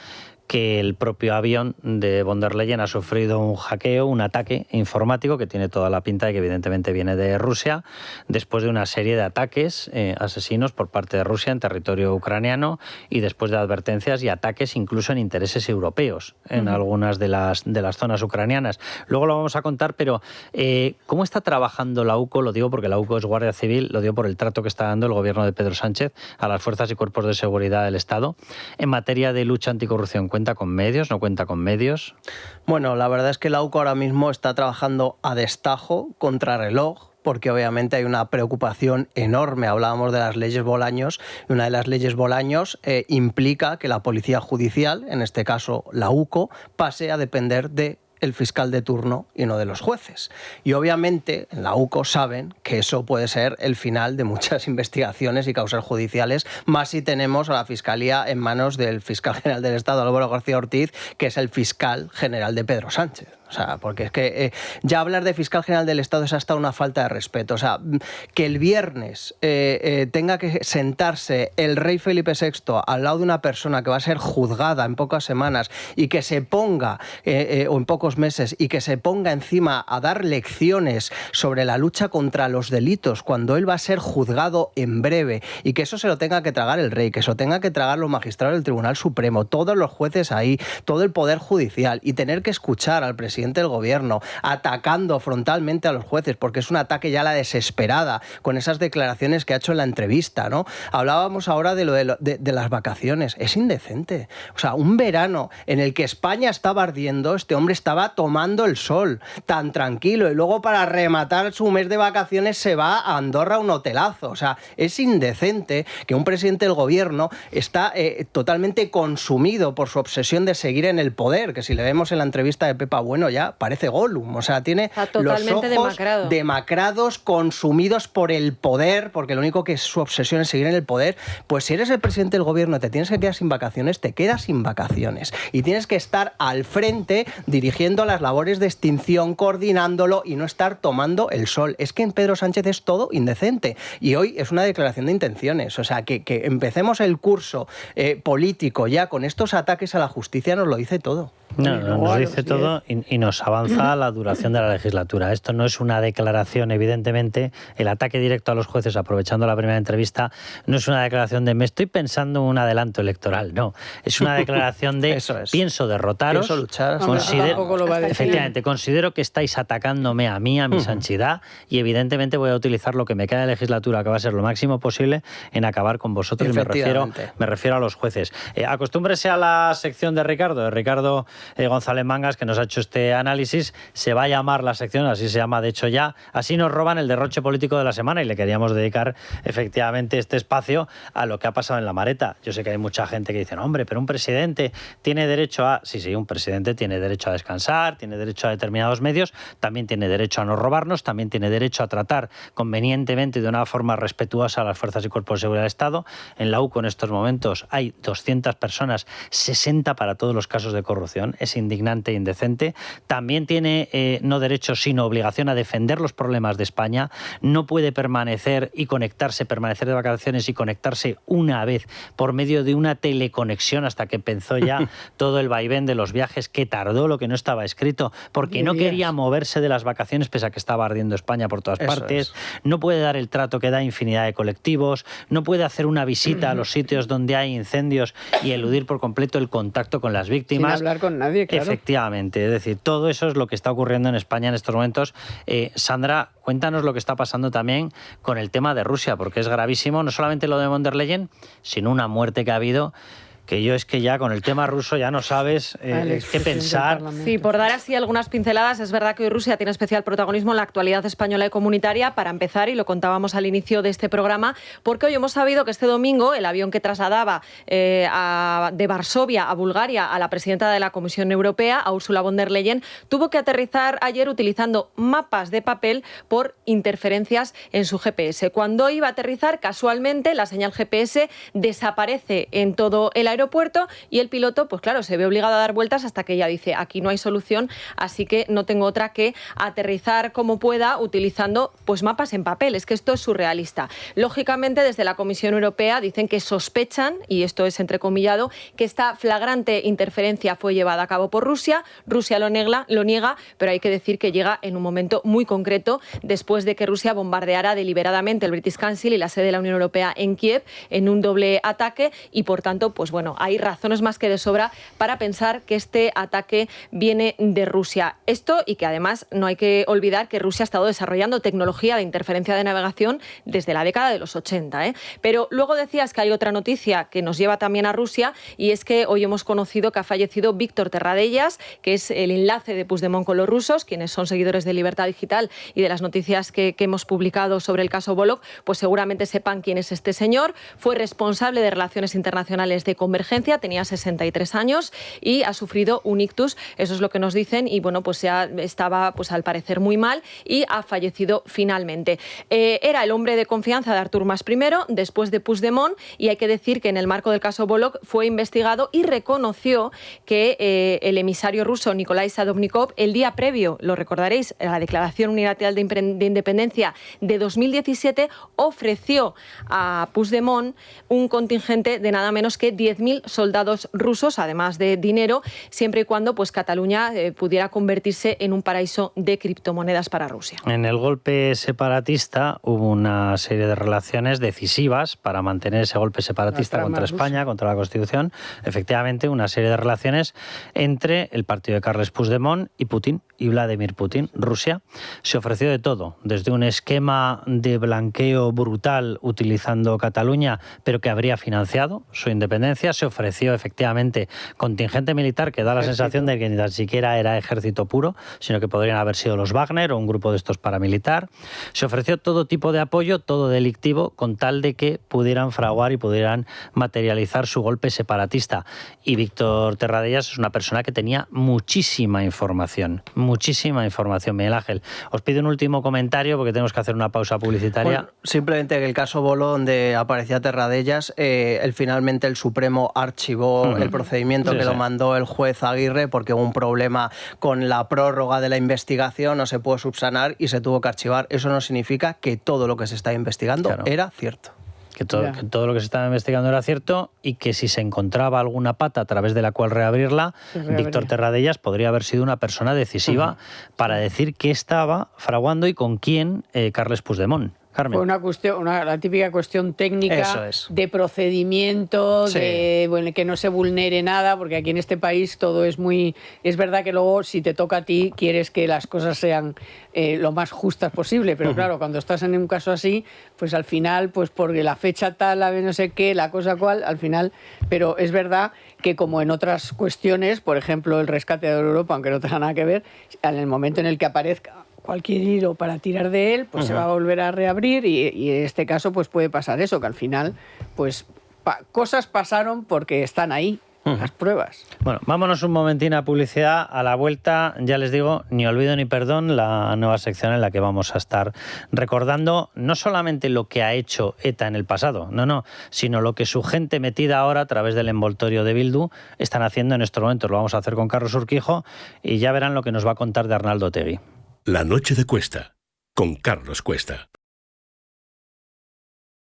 que el propio avión de von der Leyen ha sufrido un hackeo, un ataque informático que tiene toda la pinta de que evidentemente viene de Rusia, después de una serie de ataques asesinos por parte de Rusia en territorio ucraniano y después de advertencias y ataques incluso en intereses europeos en algunas de las zonas ucranianas. Luego lo vamos a contar, pero ¿cómo está trabajando la UCO? Lo digo porque la UCO es Guardia Civil, lo digo por el trato que está dando el gobierno de Pedro Sánchez a las fuerzas y cuerpos de seguridad del Estado en materia de lucha anticorrupción. ¿Cuenta con medios? ¿No cuenta con medios? Bueno, la verdad es que la UCO ahora mismo está trabajando a destajo, contrarreloj, porque obviamente hay una preocupación enorme. Hablábamos de las leyes Bolaños, y una de las leyes Bolaños implica que la Policía Judicial, en este caso la UCO, pase a depender de el fiscal de turno y no de los jueces. Y obviamente en la UCO saben que eso puede ser el final de muchas investigaciones y causas judiciales, más si tenemos a la Fiscalía en manos del fiscal general del Estado, Álvaro García Ortiz, que es el fiscal general de Pedro Sánchez. O sea, porque es que ya hablar de fiscal general del Estado es hasta una falta de respeto. O sea, que el viernes tenga que sentarse el rey Felipe VI al lado de una persona que va a ser juzgada en pocas semanas y que se ponga, o en pocos meses, y que se ponga encima a dar lecciones sobre la lucha contra los delitos cuando él va a ser juzgado en breve, y que eso se lo tenga que tragar el rey, que eso tenga que tragar los magistrados del Tribunal Supremo, todos los jueces ahí, todo el Poder Judicial, y tener que escuchar al presidente del gobierno atacando frontalmente a los jueces, porque es un ataque ya a la desesperada con esas declaraciones que ha hecho en la entrevista, ¿no? Hablábamos ahora de lo de las vacaciones. Es indecente. O sea, un verano en el que España estaba ardiendo, este hombre estaba tomando el sol tan tranquilo, y luego para rematar su mes de vacaciones se va a Andorra a un hotelazo. O sea, es indecente que un presidente del gobierno está totalmente consumido por su obsesión de seguir en el poder, que si le vemos en la entrevista de Pepa Bueno ya parece Gollum. O sea, tiene los ojos demacrados, consumidos por el poder, porque lo único que es su obsesión es seguir en el poder. Pues si eres el presidente del gobierno y te tienes que quedar sin vacaciones, te quedas sin vacaciones. Y tienes que estar al frente dirigiendo las labores de extinción, coordinándolo, y no estar tomando el sol. Es que en Pedro Sánchez es todo indecente. Y hoy es una declaración de intenciones. O sea, que empecemos el curso político ya con estos ataques a la justicia nos lo dice todo. No, nos dice todo y nos avanza la duración de la legislatura. Esto no es una declaración, evidentemente, el ataque directo a los jueces, aprovechando la primera entrevista, no es una declaración de me estoy pensando en un adelanto electoral, no. Es una declaración de pienso derrotaros, pienso luchar, efectivamente, considero que estáis atacándome a mí, a mi sanchidad, y evidentemente voy a utilizar lo que me queda de legislatura, que va a ser lo máximo posible, en acabar con vosotros, y me refiero a los jueces. Acostúmbrese a la sección de Ricardo González Mangas, que nos ha hecho este análisis. Se va a llamar la sección, así se llama de hecho ya, así nos roban el derroche político de la semana, y le queríamos dedicar efectivamente este espacio a lo que ha pasado en La Mareta. Yo sé que hay mucha gente que dice, no, hombre, pero un presidente tiene derecho a... Sí, un presidente tiene derecho a descansar, tiene derecho a determinados medios, también tiene derecho a no robarnos, también tiene derecho a tratar convenientemente y de una forma respetuosa a las fuerzas y cuerpos de seguridad del Estado. En la UCO en estos momentos hay 200 personas, 60 para todos los casos de corrupción. Es indignante e indecente. También tiene no derecho sino obligación a defender los problemas de España. No puede permanecer de vacaciones y conectarse una vez por medio de una teleconexión, hasta que pensó ya todo el vaivén de los viajes, que tardó lo que no estaba escrito, porque no quería moverse de las vacaciones pese a que estaba ardiendo España por todas partes. No puede dar el trato que da infinidad de colectivos, no puede hacer una visita a los sitios donde hay incendios y eludir por completo el contacto con las víctimas. Sin hablar con nadie, claro. Efectivamente, es decir, todo eso es lo que está ocurriendo en España en estos momentos. Sandra, cuéntanos lo que está pasando también con el tema de Rusia, porque es gravísimo, no solamente lo de von der Leyen, sino una muerte que ha habido, que yo es que ya con el tema ruso ya no sabes qué pensar. Sí, por dar así algunas pinceladas, es verdad que hoy Rusia tiene especial protagonismo en la actualidad española y comunitaria, para empezar, y lo contábamos al inicio de este programa, porque hoy hemos sabido que este domingo el avión que trasladaba de Varsovia a Bulgaria a la presidenta de la Comisión Europea, a Ursula von der Leyen, tuvo que aterrizar ayer utilizando mapas de papel por interferencias en su GPS. Cuando iba a aterrizar, casualmente la señal GPS desaparece en todo el aeropuerto y el piloto, pues claro, se ve obligado a dar vueltas hasta que ella dice, aquí no hay solución, así que no tengo otra que aterrizar como pueda utilizando pues mapas en papel. Es que esto es surrealista. Lógicamente, desde la Comisión Europea dicen que sospechan, y esto es entrecomillado, que esta flagrante interferencia fue llevada a cabo por Rusia. Rusia lo niega, pero hay que decir que llega en un momento muy concreto después de que Rusia bombardeara deliberadamente el British Council y la sede de la Unión Europea en Kiev en un doble ataque, y por tanto, pues bueno, hay razones más que de sobra para pensar que este ataque viene de Rusia. Esto, y que además no hay que olvidar que Rusia ha estado desarrollando tecnología de interferencia de navegación desde la década de los 80. Pero luego decías que hay otra noticia que nos lleva también a Rusia, y es que hoy hemos conocido que ha fallecido Víctor Terradellas, que es el enlace de Puigdemont con los rusos. Quienes son seguidores de Libertad Digital y de las noticias que hemos publicado sobre el caso Bolog, pues seguramente sepan quién es este señor. Fue responsable de Relaciones Internacionales de Convergencia, tenía 63 años y ha sufrido un ictus, eso es lo que nos dicen, y bueno, pues ya estaba pues al parecer muy mal y ha fallecido finalmente. Era el hombre de confianza de Artur Mas I, después de Puigdemont, y hay que decir que en el marco del caso Bolog fue investigado y reconoció que el emisario ruso Nikolai Sadovnikov, el día previo, lo recordaréis, a la Declaración Unilateral de Independencia de 2017, ofreció a Puigdemont un contingente de nada menos que 10.000 soldados rusos, además de dinero, siempre y cuando pues Cataluña pudiera convertirse en un paraíso de criptomonedas para Rusia. En el golpe separatista hubo una serie de relaciones decisivas para mantener ese golpe separatista contra España, contra la Constitución. Efectivamente, una serie de relaciones entre el partido de Carles Puigdemont y Putin, y Vladimir Putin. Rusia se ofreció de todo, desde un esquema de blanqueo brutal utilizando Cataluña, pero que habría financiado su independencia. Se ofreció efectivamente contingente militar, que da la sensación de que ni tan siquiera era ejército puro, sino que podrían haber sido los Wagner o un grupo de estos paramilitar. Se ofreció todo tipo de apoyo, todo delictivo, con tal de que pudieran fraguar y pudieran materializar su golpe separatista. Y Víctor Terradellas es una persona que tenía muchísima información, Miguel Ángel. Os pido un último comentario porque tenemos que hacer una pausa publicitaria. Bueno, simplemente que el caso Bolog, donde aparecía Terradellas, finalmente el Supremo archivó el procedimiento que lo mandó el juez Aguirre, porque hubo un problema con la prórroga de la investigación, no se pudo subsanar y se tuvo que archivar. Eso no significa que todo lo que se está investigando era cierto. Que todo lo que se estaba investigando era cierto, y que si se encontraba alguna pata a través de la cual reabrirla, Víctor Terradellas podría haber sido una persona decisiva para decir qué estaba fraguando y con quién Carles Puigdemont. Carmen. Fue la típica cuestión técnica de procedimiento, de que no se vulnere nada, porque aquí en este país todo es muy... Es verdad que luego, si te toca a ti, quieres que las cosas sean lo más justas posible, pero claro, cuando estás en un caso así, pues al final, pues porque la fecha tal, la no sé qué, la cosa cual, al final... Pero es verdad que, como en otras cuestiones, por ejemplo, el rescate de Europa, aunque no tenga nada que ver, en el momento en el que aparezca cualquier hilo para tirar de él, pues se va a volver a reabrir, y en este caso pues puede pasar eso, que al final pues cosas pasaron porque están ahí las pruebas. Bueno, vámonos un momentín a publicidad. A la vuelta, ya les digo, ni olvido ni perdón, la nueva sección en la que vamos a estar recordando no solamente lo que ha hecho ETA en el pasado, sino lo que su gente metida ahora a través del envoltorio de Bildu están haciendo en estos momentos. Lo vamos a hacer con Carlos Urquijo y ya verán lo que nos va a contar de Arnaldo Otegi. La noche de Cuesta, con Carlos Cuesta.